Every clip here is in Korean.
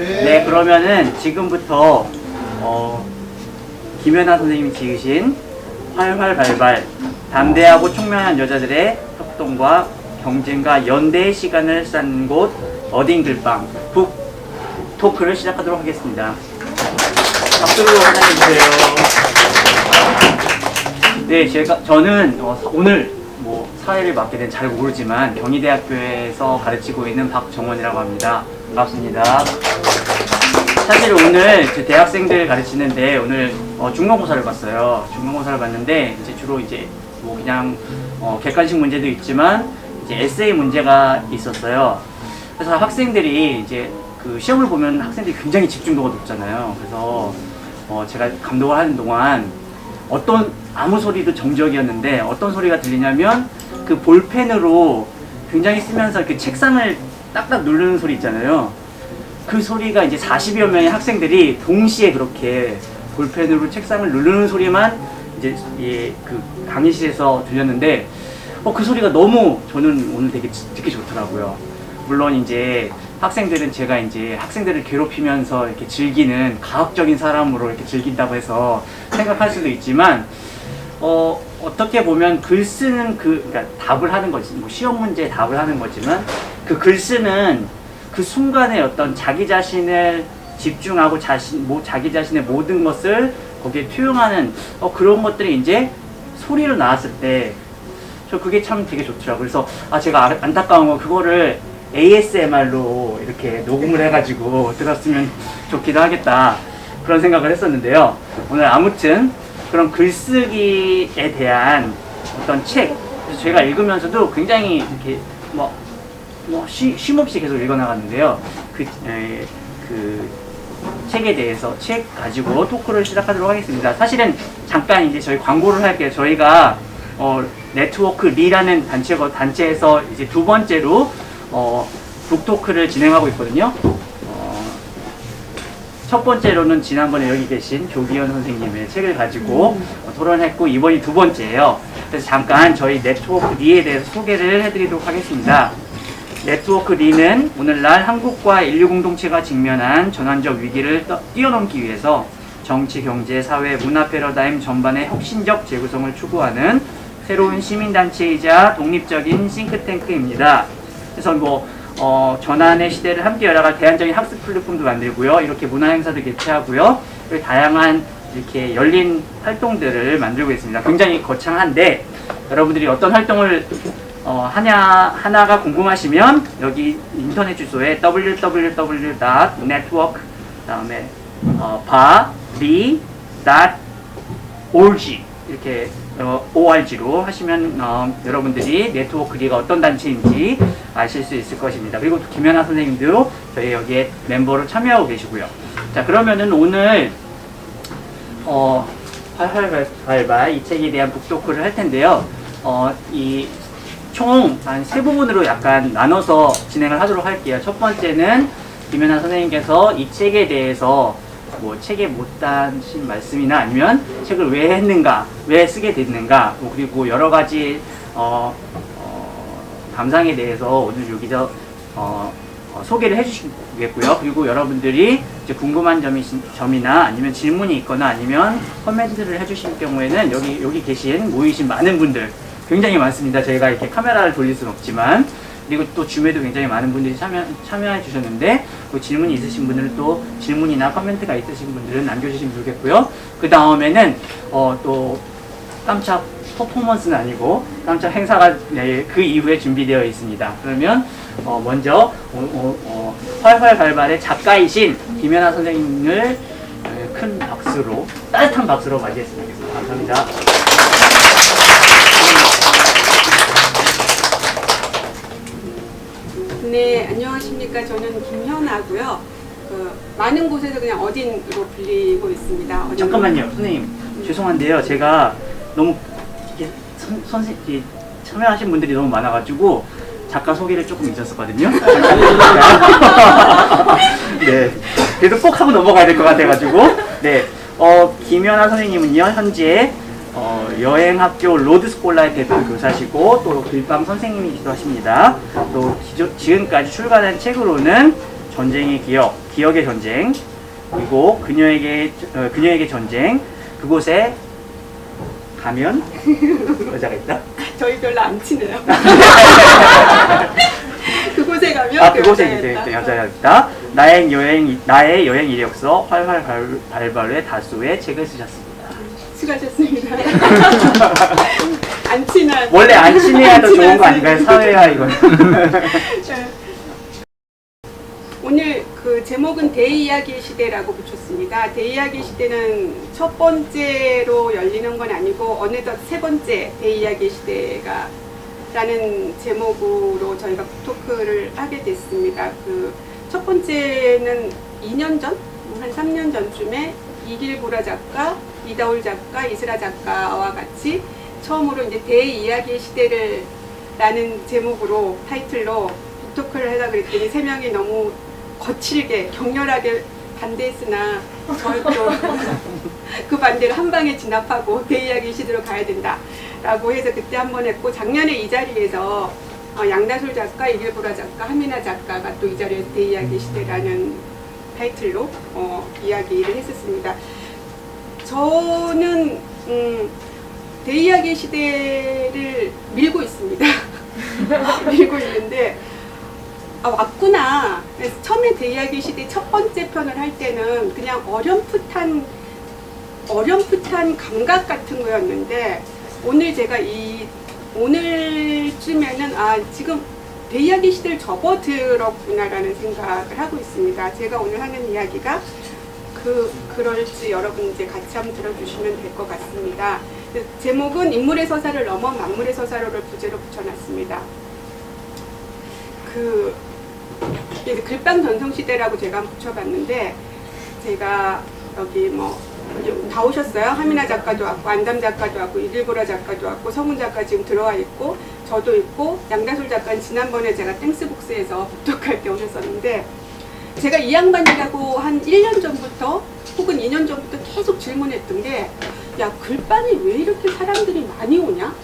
네, 그러면은 지금부터 김연아 선생님이 지으신 활활발발 담대하고 총명한 여자들의 협동과 경쟁과 연대의 시간을 쌓는 곳 어딘 글방 북 토크를 시작하도록 하겠습니다. 박수로 환영해주세요. 네, 저는 오늘 사회를 맡게 된 잘 모르지만 경희대학교에서 가르치고 있는 박정원이라고 합니다. 반갑습니다. 사실 오늘 제 대학생들 가르치는데 오늘 중간고사를 봤어요. 중간고사를 봤는데 이제 주로 그냥 객관식 문제도 있지만 이제 에세이 문제가 있었어요. 그래서 학생들이 이제 그 시험을 보면 학생들이 굉장히 집중도가 높잖아요. 그래서 제가 감독을 하는 동안 아무 소리도 정적이었는데 어떤 소리가 들리냐면 그 볼펜으로 굉장히 쓰면서 이렇게 책상을 딱딱 누르는 소리 있잖아요. 그 소리가 이제 40여 명의 학생들이 동시에 그렇게 볼펜으로 책상을 누르는 소리만 이제 그 강의실에서 들렸는데 그 소리가 너무 저는 오늘 되게 듣기 좋더라고요. 물론 이제 학생들은 제가 이제 학생들을 괴롭히면서 이렇게 즐기는 가학적인 사람으로 이렇게 즐긴다고 해서 생각할 수도 있지만 어떻게 보면 글 쓰는 그러니까 답을 하는 거지, 시험 문제에 답을 하는 거지만 그 글 쓰는 그 순간에 어떤 자기 자신을 집중하고 자기 자신의 모든 것을 거기에 투영하는 그런 것들이 이제 소리로 나왔을 때 저 그게 참 되게 좋더라고요. 그래서 제가 안타까운 거 그거를 ASMR로 이렇게 녹음을 해가지고 들었으면 좋기도 하겠다 그런 생각을 했었는데요. 오늘 아무튼 그런 글쓰기에 대한 어떤 책, 제가 읽으면서도 굉장히 이렇게 쉼없이 계속 읽어나갔는데요. 그 책에 대해서 책 가지고 토크를 시작하도록 하겠습니다. 사실은 잠깐 이제 저희 광고를 할게요. 저희가 네트워크 리라는 단체에서 이제 두 번째로 북토크를 진행하고 있거든요. 첫 번째로는 지난번에 여기 계신 조기현 선생님의 책을 가지고 토론했고 이번이 두 번째예요. 그래서 잠깐 저희 네트워크 리에 대해서 소개를 해드리도록 하겠습니다. 네트워크 리는 오늘날 한국과 인류 공동체가 직면한 전환적 위기를 뛰어넘기 위해서 정치, 경제, 사회, 문화 패러다임 전반의 혁신적 재구성을 추구하는 새로운 시민단체이자 독립적인 싱크탱크입니다. 그래서 전환의 시대를 함께 열어갈 대안적인 학습 플랫폼도 만들고요. 이렇게 문화행사도 개최하고요. 그리고 다양한 이렇게 열린 활동들을 만들고 있습니다. 굉장히 거창한데 여러분들이 어떤 활동을 하나가 궁금하시면 여기 인터넷 주소에 www.network 그다음에 bali.org 이렇게 org로 하시면 여러분들이 네트워크리가 어떤 단체인지 아실 수 있을 것입니다. 그리고 또 김연아 선생님도 저희 여기에 멤버로 참여하고 계시고요. 자, 그러면은 오늘 활활발발 이 책에 대한 북토크를 할 텐데요. 이 총 한 세 부분으로 약간 나눠서 진행을 하도록 할게요. 첫 번째는 김연아 선생님께서 이 책에 대해서 책에 못다신 말씀이나 아니면 책을 왜 했는가, 왜 쓰게 됐는가, 그리고 여러 가지 감상에 대해서 오늘 여기서 소개를 해주시겠고요. 그리고 여러분들이 이제 궁금한 점이나 아니면 질문이 있거나 아니면 코멘트를 해주실 경우에는 여기 모이신 많은 분들 굉장히 많습니다. 저희가 이렇게 카메라를 돌릴 수는 없지만 그리고 또 줌에도 굉장히 많은 분들이 참여해 주셨는데 그 질문이 있으신 분들은 또 질문이나 코멘트가 있으신 분들은 남겨주시면 좋겠고요. 그 다음에는 또 깜짝 퍼포먼스는 아니고 깜짝 행사가 그 이후에 준비되어 있습니다. 그러면 먼저 활활발발의 작가이신 김연아 선생님을 큰 박수로 따뜻한 박수로 맞이했으면 좋겠습니다. 감사합니다. 네, 안녕하십니까. 저는 김현아고요. 많은 곳에서 그냥 어딘으로 불리고 있습니다. 잠깐만요, 선생님. 죄송한데요. 제가 너무 참여하신 분들이 너무 많아가지고 작가 소개를 조금 잊었었거든요. 네, 그래도 꼭 하고 넘어가야 될 것 같아가지고. 네, 김연아 선생님은요 현재 여행학교 로드스콜라의 대표 교사시고 또 글방 선생님이기도 하십니다. 또 지금까지 출간한 책으로는 전쟁의 기억, 기억의 전쟁, 그리고 그녀에게 전쟁, 그곳에 가면 여자가 있다. 저희 별로 안 친해요. 그곳에 가면 아, 그 그곳에 여자가 이제 있다. 여자가 있다. 나의 여행 이력서 활활 발발의 다수의 책을 쓰셨습니다. 수고하셨습니다. 안 친한. 원래 안 친해야 더 좋은 거 친한 아닌가요? 사회야 이건. 네. 오늘 그 제목은 대이야기의 시대라고 붙였습니다. 대이야기의 시대는 첫 번째로 열리는 건 아니고 어느덧 세 번째 대이야기의 시대가 라는 제목으로 저희가 북토크를 하게 됐습니다. 그 첫 번째는 2년 전, 한 3년 전쯤에 이길보라 작가, 이다울 작가, 이슬아 작가와 같이 처음으로 이제 대이야기의 시대를 라는 제목으로 타이틀로 북토크를 하다 그랬더니 세 명이 너무 거칠게 격렬하게 반대했으나 저희도 그 반대를 한 방에 진압하고 대이야기 시대로 가야 된다라고 해서 그때 한 번 했고, 작년에 이 자리에서 양다솔 작가, 이길보라 작가, 하미나 작가가 또 이 자리에서 대이야기 시대라는 타이틀로 이야기를 했었습니다. 저는 대이야기 시대를 밀고 있습니다. 밀고 있는데 왔구나. 그래서 처음에 대이야기 시대 첫 번째 편을 할 때는 그냥 어렴풋한 감각 같은 거였는데, 오늘 제가 오늘쯤에는 지금 대이야기 시대를 접어들었구나라는 생각을 하고 있습니다. 제가 오늘 하는 이야기가 그럴지 여러분 이제 같이 한번 들어주시면 될 것 같습니다. 제목은 인물의 서사를 넘어 만물의 서사로를 부제로 붙여놨습니다. 이제 글빵 전성시대라고 제가 한번 붙여봤는데, 제가 여기 다 오셨어요. 하미나 작가도 왔고, 안담 작가도 왔고, 이길보라 작가도 왔고, 성훈 작가 지금 들어와 있고, 저도 있고, 양다솔 작가는 지난번에 제가 땡스북스에서 북토크할 때 오셨었는데, 제가 이 양반이라고 한 1년 전부터 혹은 2년 전부터 계속 질문했던 게, 야, 글빵이 왜 이렇게 사람들이 많이 오냐?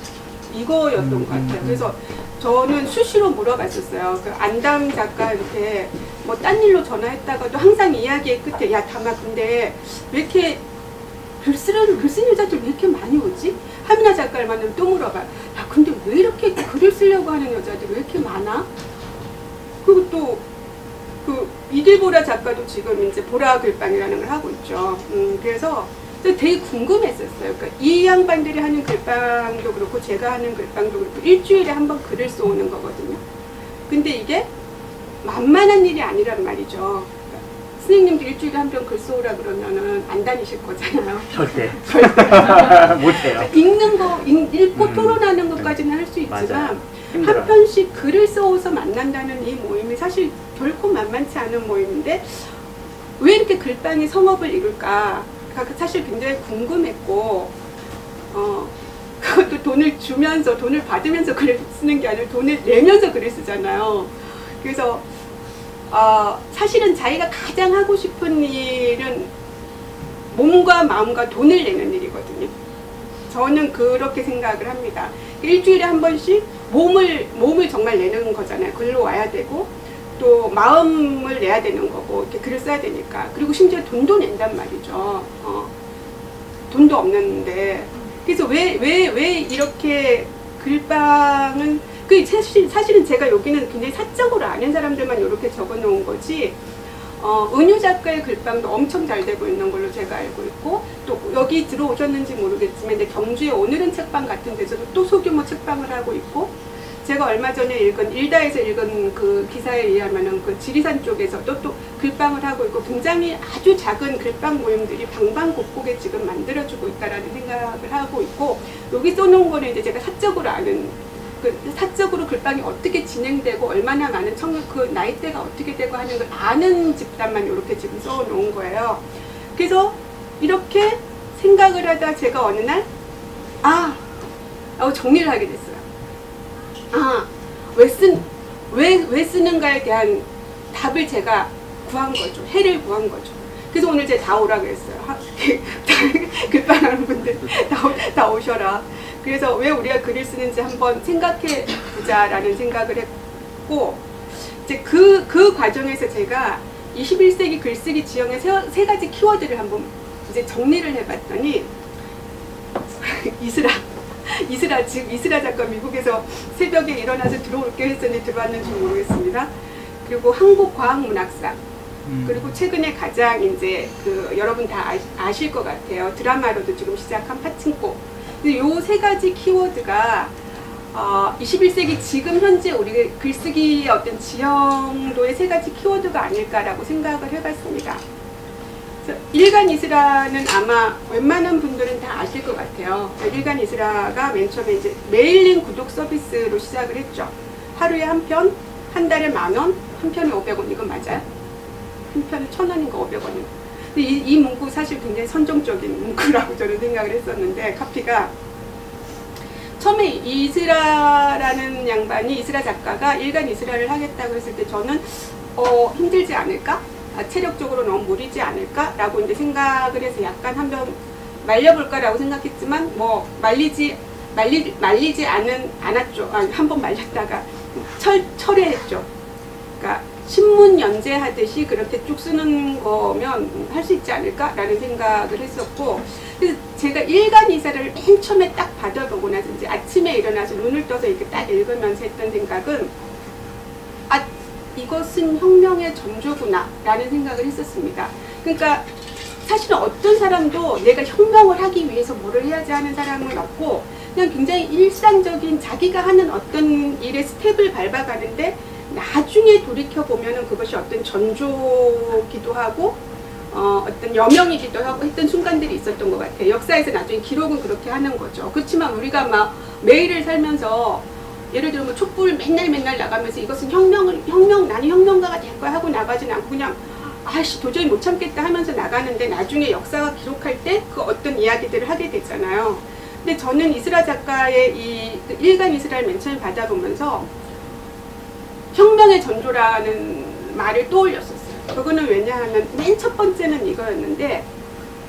이거였던 것 같아요. 그래서 저는 수시로 물어봤었어요. 그 안담 작가한테 딴 일로 전화했다가도 항상 이야기의 끝에, 야, 담아, 근데 왜 이렇게 글 쓴 여자들 왜 이렇게 많이 오지? 하미나 작가를 만나면 또 물어봐. 야, 근데 왜 이렇게 글을 쓰려고 하는 여자들이 왜 이렇게 많아? 그리고 또 이길보라 작가도 지금 이제 보라 글빵이라는 걸 하고 있죠. 그래서 되게 궁금했었어요. 그러니까 이 양반들이 하는 글빵도 그렇고 제가 하는 글빵도 그렇고 일주일에 한 번 글을 써오는 거거든요. 근데 이게 만만한 일이 아니란 말이죠. 그러니까 스님님도 일주일에 한 번 글 써오라 그러면은 안 다니실 거잖아요. 절대. 못해요. 읽고 토론하는 것까지는 할 수 있지만, 맞아요. 힘들어요. 한 편씩 글을 써오서 만난다는 이 모임이 사실 결코 만만치 않은 모임인데, 왜 이렇게 글빵이 성업을 이룰까? 사실 굉장히 궁금했고, 그것도 돈을 주면서, 돈을 받으면서 글을 쓰는 게 아니라 돈을 내면서 글을 쓰잖아요. 그래서 사실은 자기가 가장 하고 싶은 일은 몸과 마음과 돈을 내는 일이거든요. 저는 그렇게 생각을 합니다. 일주일에 한 번씩 몸을 정말 내는 거잖아요. 글로 와야 되고, 또 마음을 내야 되는 거고, 이렇게 글을 써야 되니까. 그리고 심지어 돈도 낸단 말이죠. 돈도 없는데. 그래서 왜 이렇게 글빵은, 사실은 제가 여기는 굉장히 사적으로 아는 사람들만 이렇게 적어 놓은 거지, 은유 작가의 글빵도 엄청 잘 되고 있는 걸로 제가 알고 있고, 또 여기 들어오셨는지 모르겠지만, 이제 경주의 오늘은 책방 같은 데서도 또 소규모 책방을 하고 있고, 제가 얼마 전에 일다에서 읽은 그 기사에 의하면은 그 지리산 쪽에서도 또 글빵을 하고 있고, 굉장히 아주 작은 글빵 모임들이 방방곡곡에 지금 만들어주고 있다라는 생각을 하고 있고, 여기 써놓은 거는 이제 제가 사적으로 아는, 사적으로 글빵이 어떻게 진행되고 얼마나 많은 그 나이대가 어떻게 되고 하는 걸 아는 집단만 이렇게 지금 써놓은 거예요. 그래서 이렇게 생각을 하다 제가 어느 날 정리를 하게 됐어요. 왜 쓰는가에 대한 답을 제가 구한 거죠. 해를 구한 거죠. 그래서 오늘 제가 다 오라고 했어요. 글빵하는 분들 다 오셔라. 그래서 왜 우리가 글을 쓰는지 한번 생각해 보자라는 생각을 했고, 이제 그 과정에서 제가 21세기 글쓰기 지형의 세 가지 키워드를 한번 이제 정리를 해봤더니 이스라 작가 미국에서 새벽에 일어나서 들어올게 했더니 들어왔는지 모르겠습니다. 그리고 한국과학문학상, 그리고 최근에 가장 이제 그 여러분 다 아실 것 같아요. 드라마로도 지금 시작한 파친코. 근데 요 세 가지 키워드가 21세기 지금 현재 우리 글쓰기의 어떤 지형도의 세 가지 키워드가 아닐까라고 생각을 해봤습니다. 일간 이스라는 아마 웬만한 분들은 다 아실 것 같아요. 일간 이스라가 맨 처음에 이제 메일링 구독 서비스로 시작을 했죠. 하루에 한 편, 한 달에 10,000원, 한 편에 500원. 이건 맞아요? 한 편에 1,000원인가 500원인가. 근데 이 문구 사실 굉장히 선정적인 문구라고 저는 생각을 했었는데, 카피가 처음에 이스라라는 양반이, 이스라 작가가 일간 이스라를 하겠다고 했을 때 저는 힘들지 않을까? 체력적으로 너무 무리지 않을까라고 이제 생각을 해서 약간 한번 말려볼까라고 생각했지만 뭐 말리지 않았죠. 한번 말렸다가 철회했죠. 그러니까 신문 연재하듯이 그렇게 쭉 쓰는 거면 할 수 있지 않을까라는 생각을 했었고, 그래서 제가 일간 이사를 맨 처음에 딱 받아보고 나서 이제 아침에 일어나서 눈을 떠서 이렇게 딱 읽으면서 했던 생각은 이것은 혁명의 전조구나 라는 생각을 했었습니다. 그러니까 사실은 어떤 사람도 내가 혁명을 하기 위해서 뭐를 해야지 하는 사람은 없고, 그냥 굉장히 일상적인 자기가 하는 어떤 일의 스텝을 밟아가는데 나중에 돌이켜보면은 그것이 어떤 전조기도 하고 어떤 여명이기도 하고 했던 순간들이 있었던 것 같아요. 역사에서 나중에 기록은 그렇게 하는 거죠. 그렇지만 우리가 막 매일을 살면서 예를 들면 뭐 촛불 맨날 나가면서 이것은 나는 혁명가가 될 거야 하고 나가진 않고 그냥 도저히 못 참겠다 하면서 나가는데 나중에 역사가 기록할 때 그 어떤 이야기들을 하게 되잖아요. 근데 저는 이스라 작가의 그 일간 이스라를 맨 처음에 받아보면서 혁명의 전조라는 말을 떠올렸었어요. 그거는 왜냐하면 맨 첫 번째는 이거였는데,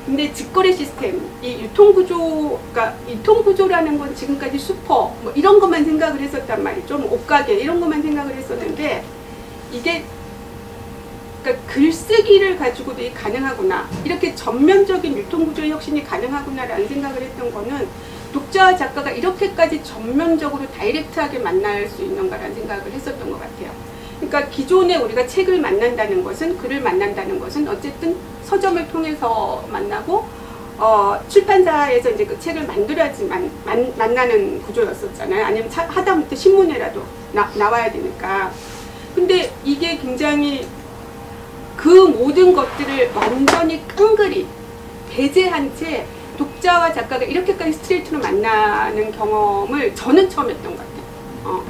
근데 직거래 시스템, 이 유통구조가, 유통구조라는 건 지금까지 슈퍼, 뭐 이런 것만 생각을 했었단 말이죠. 뭐 옷가게, 이런 것만 생각을 했었는데, 이게, 그러니까 글쓰기를 가지고도 가능하구나. 이렇게 전면적인 유통구조의 혁신이 가능하구나라는 생각을 했던 거는, 독자와 작가가 이렇게까지 전면적으로 다이렉트하게 만날 수 있는가라는 생각을 했었던 것 같아요. 그러니까 기존에 우리가 책을 만난다는 것은, 글을 만난다는 것은 어쨌든 서점을 통해서 만나고 출판사에서 이제 그 책을 만들어야지만 만나는 구조였었잖아요. 아니면 하다못해 신문에라도 나와야 되니까. 근데 이게 굉장히 그 모든 것들을 완전히 깡그리 배제한 채 독자와 작가가 이렇게까지 스트레이트로 만나는 경험을 저는 처음 했던 것 같아요.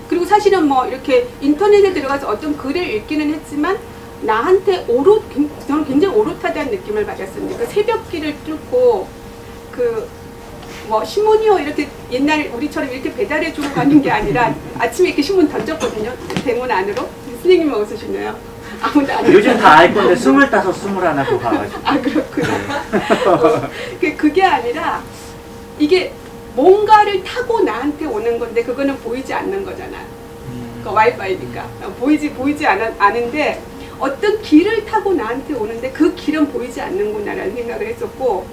그리고 사실은 뭐 이렇게 인터넷에 들어가서 어떤 글을 읽기는 했지만 나한테 저는 굉장히 오롯하다는 느낌을 받았습니다. 그 새벽길을 뚫고 뭐 신문이요 이렇게 옛날 우리처럼 이렇게 배달해주고 가는 게 아니라 아침에 이렇게 신문 던졌거든요. 대문 안으로. 선생님은 웃으시네요. 아무도 안 요즘 다 알 건데 25, 21도 가가지고. 그렇구나. 그게 아니라 이게 뭔가를 타고 나한테 오는 건데 그거는 보이지 않는 거잖아요. 그 와이파이니까 보이지 않은데 어떤 길을 타고 나한테 오는데 그 길은 보이지 않는구나라는 생각을 했었고,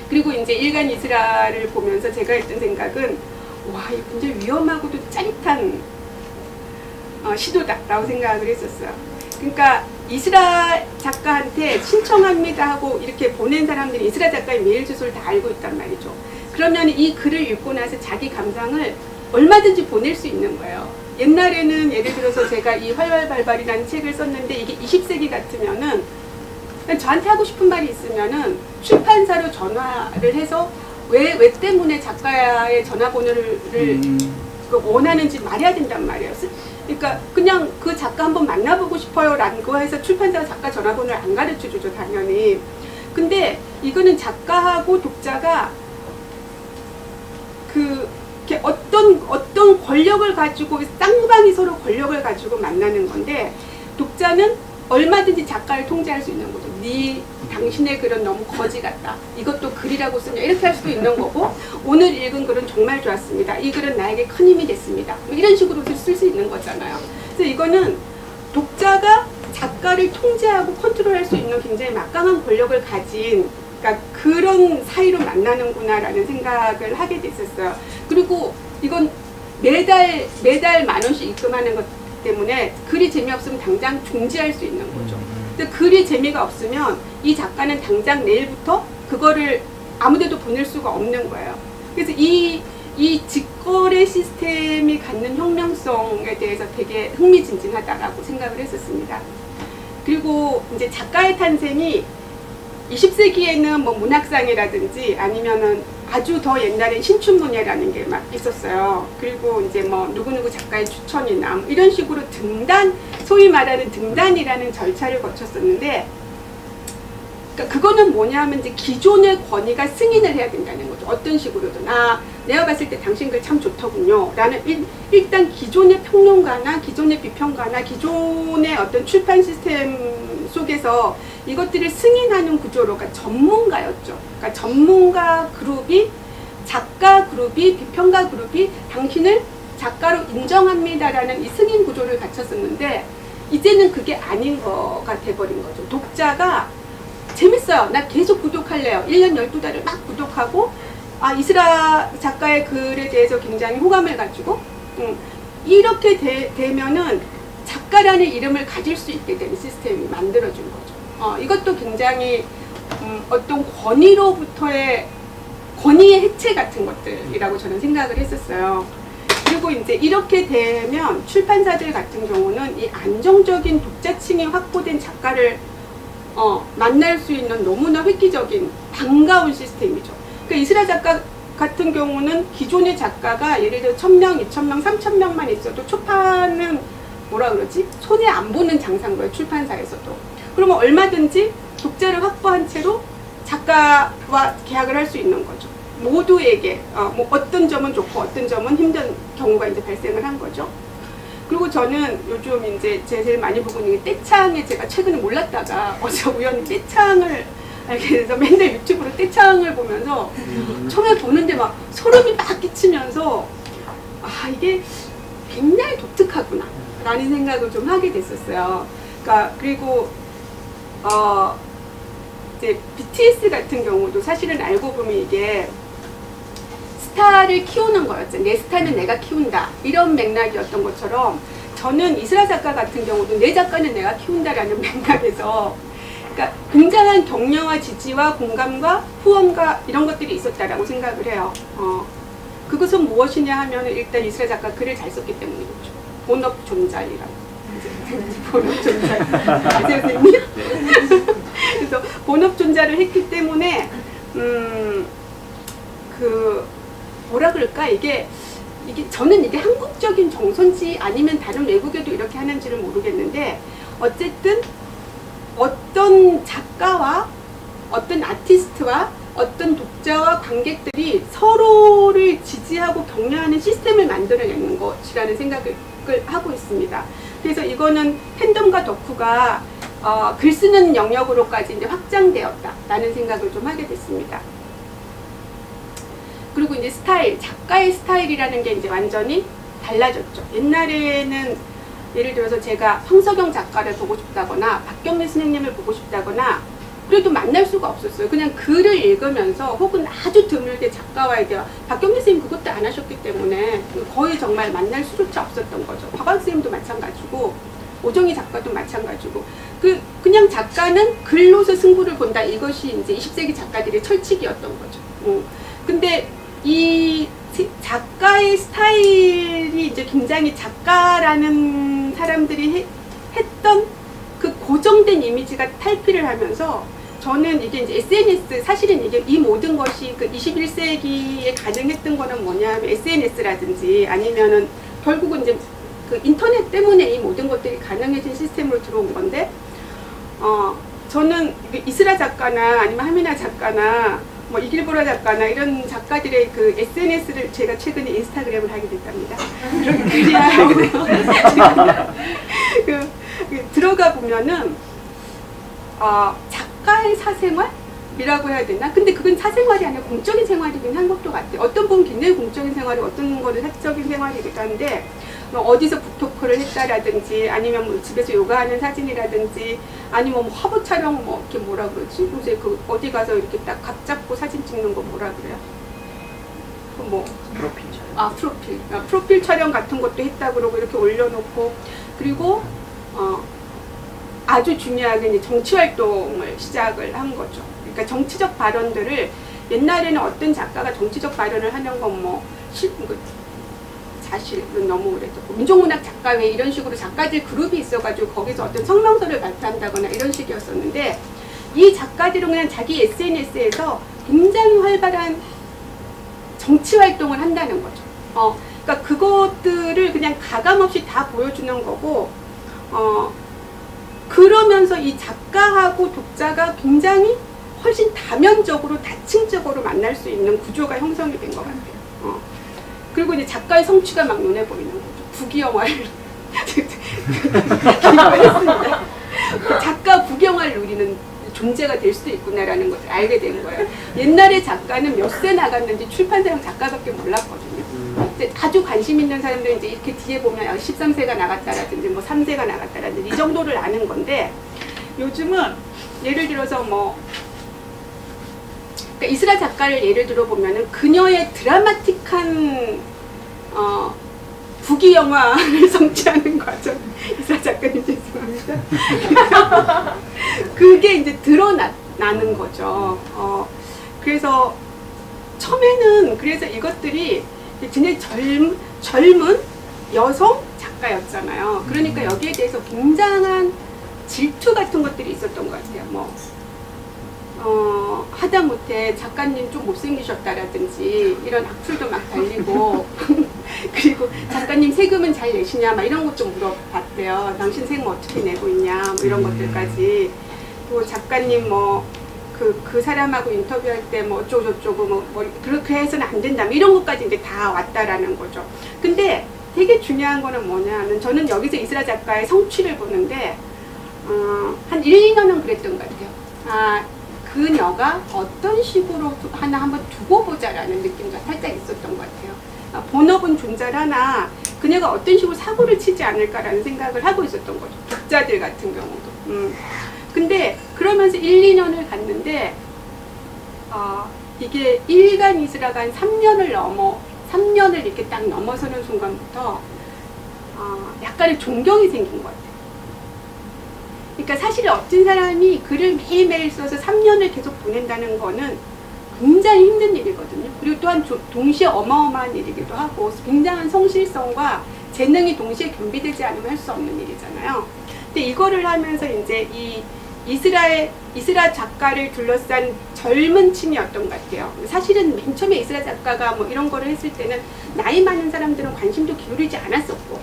그리고 이제 일간 이스라를 보면서 제가 했던 생각은 와, 이거 굉장히 위험하고도 짜릿한 시도다라고 생각을 했었어요. 그러니까 이스라 작가한테 신청합니다 하고 이렇게 보낸 사람들이 이스라 작가의 메일 주소를 다 알고 있단 말이죠. 그러면 이 글을 읽고 나서 자기 감상을 얼마든지 보낼 수 있는 거예요. 옛날에는 예를 들어서 제가 이 활활발발이라는 책을 썼는데 이게 20세기 같으면은 저한테 하고 싶은 말이 있으면은 출판사로 전화를 해서 왜 때문에 작가의 전화번호를 원하는지 말해야 된단 말이에요. 그러니까 그냥 그 작가 한번 만나보고 싶어요 라고 해서 출판사가 작가 전화번호를 안 가르쳐주죠, 당연히. 근데 이거는 작가하고 독자가 이렇게 어떤 권력을 가지고 쌍방이 서로 권력을 가지고 만나는 건데, 독자는 얼마든지 작가를 통제할 수 있는 거죠. 당신의 글은 너무 거지 같다. 이것도 글이라고 쓰냐. 이렇게 할 수도 있는 거고, 오늘 읽은 글은 정말 좋았습니다. 이 글은 나에게 큰 힘이 됐습니다. 뭐 이런 식으로 쓸 수 있는 거잖아요. 그래서 이거는 독자가 작가를 통제하고 컨트롤할 수 있는 굉장히 막강한 권력을 가진 그러니까 그런 사이로 만나는구나라는 생각을 하게 됐었어요. 그리고 이건 매달 10,000원씩 입금하는 것 때문에 글이 재미없으면 당장 중지할 수 있는 거죠. 근데 글이 재미가 없으면 이 작가는 당장 내일부터 그거를 아무데도 보낼 수가 없는 거예요. 그래서 이 직거래 시스템이 갖는 혁명성에 대해서 되게 흥미진진하다라고 생각을 했었습니다. 그리고 이제 작가의 탄생이 20세기에는 뭐 문학상이라든지 아니면은 아주 더 옛날엔 신춘문예라는 게 막 있었어요. 그리고 이제 뭐 누구누구 작가의 추천이나 뭐 이런 식으로 등단, 소위 말하는 등단이라는 절차를 거쳤었는데, 그러니까 그거는 뭐냐 하면 이제 기존의 권위가 승인을 해야 된다는 거죠. 어떤 식으로든. 내가 봤을 때 당신 글 참 좋더군요. 라는 일단 기존의 평론가나 기존의 비평가나 기존의 어떤 출판 시스템 속에서 이것들을 승인하는 구조로, 그러니까 전문가였죠. 그러니까 전문가 그룹이, 작가 그룹이, 비평가 그룹이 당신을 작가로 인정합니다라는 이 승인 구조를 갖췄었는데, 이제는 그게 아닌 거가 돼버린 거죠. 독자가 재밌어요. 나 계속 구독할래요. 1년 12달을 막 구독하고, 이스라 작가의 글에 대해서 굉장히 호감을 가지고, 이렇게 되면은 작가라는 이름을 가질 수 있게 되는 시스템이 만들어진 거죠. 이것도 굉장히 어떤 권위로부터의 권위의 해체 같은 것들이라고 저는 생각을 했었어요. 그리고 이제 이렇게 되면 출판사들 같은 경우는 이 안정적인 독자층이 확보된 작가를 만날 수 있는 너무나 획기적인 반가운 시스템이죠. 그러니까 이스라 작가 같은 경우는 기존의 작가가 예를 들어 1,000명, 2,000명, 3,000명만 있어도 초판은 뭐라 그러지? 손에 안 보는 장사인 거예요. 출판사에서도. 그러면 얼마든지 독자를 확보한 채로 작가와 계약을 할 수 있는 거죠. 모두에게 뭐 어떤 점은 좋고 어떤 점은 힘든 경우가 이제 발생을 한 거죠. 그리고 저는 요즘 이제 제일 많이 보고 있는 게 떼창에 제가 최근에 몰랐다가 어제 우연히 떼창을 알게 돼서 맨날 유튜브로 떼창을 보면서 처음에 보는데 막 소름이 막 끼치면서 이게 굉장히 독특하구나 라는 생각을 좀 하게 됐었어요. 그러니까 그리고 이제 BTS 같은 경우도 사실은 알고 보면 이게 스타를 키우는 거였죠. 내 스타는 내가 키운다. 이런 맥락이었던 것처럼 저는 이스라 작가 같은 경우도 내 작가는 내가 키운다라는 맥락에서 그러니까 굉장한 격려와 지지와 공감과 후원과 이런 것들이 있었다라고 생각을 해요. 그것은 무엇이냐 하면 일단 이스라 작가 글을 잘 썼기 때문이겠죠. 본업 존잘이라고. 본업 존잘. 선생님? 그래서 본업 존잘을 했기 때문에 뭐라 그럴까 이게 저는 이게 한국적인 정서인지 아니면 다른 외국에도 이렇게 하는지는 모르겠는데 어쨌든 어떤 작가와 어떤 아티스트와 어떤 독자와 관객들이 서로를 지지하고 격려하는 시스템을 만들어내는 것이라는 생각을 하고 있습니다. 그래서 이거는 팬덤과 덕후가 글 쓰는 영역으로까지 이제 확장되었다라는 생각을 좀 하게 됐습니다. 그리고 이제 스타일, 작가의 스타일이라는 게 이제 완전히 달라졌죠. 옛날에는 예를 들어서 제가 황석영 작가를 보고 싶다거나 박경래 선생님을 보고 싶다거나 그래도 만날 수가 없었어요. 그냥 글을 읽으면서 혹은 아주 드물게 작가와의 대화. 박경래 선생님 그것도 안 하셨기 때문에 거의 정말 만날 수조차 없었던 거죠. 박완 선생님도 마찬가지고 오정희 작가도 마찬가지고 그냥 작가는 글로서 승부를 본다. 이것이 이제 20세기 작가들의 철칙이었던 거죠. 근데 이 작가의 스타일이 이제 굉장히 작가라는 사람들이 했던 그 고정된 이미지가 탈피를 하면서 저는 이게 이제 SNS, 사실은 이게 이 모든 것이 그 21세기에 가능했던 거는 뭐냐면 SNS라든지 아니면은 결국은 이제 그 인터넷 때문에 이 모든 것들이 가능해진 시스템으로 들어온 건데, 저는 이스라 작가나 아니면 하미나 작가나 뭐 이길보라 작가나 이런 작가들의 그 SNS를 제가 최근에 인스타그램을 하게 됐답니다. 그렇게 그리하여 들어가 보면은 작가의 사생활이라고 해야 되나? 근데 그건 사생활이 아니라 공적인 생활이긴 한 것도 같아요. 어떤 분은 굉장히 공적인 생활이 어떤 거는 사적인 생활이기도 한데 뭐 어디서 북토크를 했다라든지 아니면 뭐 집에서 요가하는 사진이라든지 아니면 뭐 화보 촬영 뭐 이렇게 뭐라 그러지? 요새 그 어디 가서 이렇게 딱 각 잡고 사진 찍는 거 뭐라 그래요? 그 뭐 프로필 촬영. 프로필 촬영 같은 것도 했다 그러고 이렇게 올려놓고 그리고 아주 중요하게 이제 정치 활동을 시작을 한 거죠. 그러니까 정치적 발언들을 옛날에는 어떤 작가가 정치적 발언을 하는 건 뭐 사실은 너무 오래됐고 민족문학 작가회 이런 식으로 작가들 그룹이 있어가지고 거기서 어떤 성명서를 발표한다거나 이런 식이었었는데 이 작가들은 그냥 자기 SNS에서 굉장히 활발한 정치 활동을 한다는 거죠. 그러니까 그것들을 그냥 가감없이 다 보여주는 거고 그러면서 이 작가하고 독자가 굉장히 훨씬 다면적으로 다층적으로 만날 수 있는 구조가 형성이 된 것 같아요. 그리고 이제 작가의 성취가 막 눈에 보이는 거죠. 부귀영화를 했습니다. 작가 부귀영화를 누리는 존재가 될 수도 있구나라는 것을 알게 된 거예요. 옛날에 작가는 몇 세 나갔는지 출판사랑 작가밖에 몰랐거든요. 근데 아주 관심 있는 사람들은 이제 이렇게 뒤에 보면 13세가 나갔다라든지 뭐 3세가 나갔다라든지 이 정도를 아는 건데 요즘은 예를 들어서 뭐 그러니까 이스라 작가를 예를 들어 보면은 그녀의 드라마틱한 부귀 영화를 성취하는 과정. 이스라 작가님 죄송합니다. 그게 이제 드러나는 거죠. 그래서 처음에는 그래서 이것들이 굉장히 젊은 여성 작가였잖아요. 그러니까 여기에 대해서 굉장한 질투 같은 것들이 있었던 것 같아요. 뭐 하다못해 작가님 좀 못생기셨다라든지 이런 악플도 막 달리고 그리고 작가님 세금은 잘 내시냐 막 이런 것 좀 물어봤대요. 당신 세금 어떻게 내고 있냐 뭐 이런 것들까지. 또 작가님 뭐 그 사람하고 인터뷰할 때 뭐 어쩌고저쩌고 뭐 그렇게 해서는 안 된다 뭐 이런 것까지 이제 다 왔다라는 거죠. 근데 되게 중요한 거는 뭐냐면 저는 여기서 이스라 작가의 성취를 보는데 한 1, 2년은 그랬던 것 같아요. 그녀가 어떤 식으로 하나 한번 두고 보자라는 느낌도 살짝 있었던 것 같아요. 본업은 존잘하나 그녀가 어떤 식으로 사고를 치지 않을까라는 생각을 하고 있었던 거죠. 독자들 같은 경우도. 근데 그러면서 1, 2년을 갔는데 이게 일간 이스라가 한 3년을 이렇게 딱 넘어서는 순간부터 약간의 존경이 생긴 것 같아요. 그러니까 사실 어떤 사람이 글을 매일매일 써서 3년을 계속 보낸다는 거는 굉장히 힘든 일이거든요. 그리고 또한 동시에 어마어마한 일이기도 하고 굉장한 성실성과 재능이 동시에 겸비되지 않으면 할 수 없는 일이잖아요. 근데 이거를 하면서 이제 이 이스라 작가를 둘러싼 젊은 층이었던 것 같아요. 사실은 맨 처음에 이스라 작가가 뭐 이런 거를 했을 때는 나이 많은 사람들은 관심도 기울이지 않았었고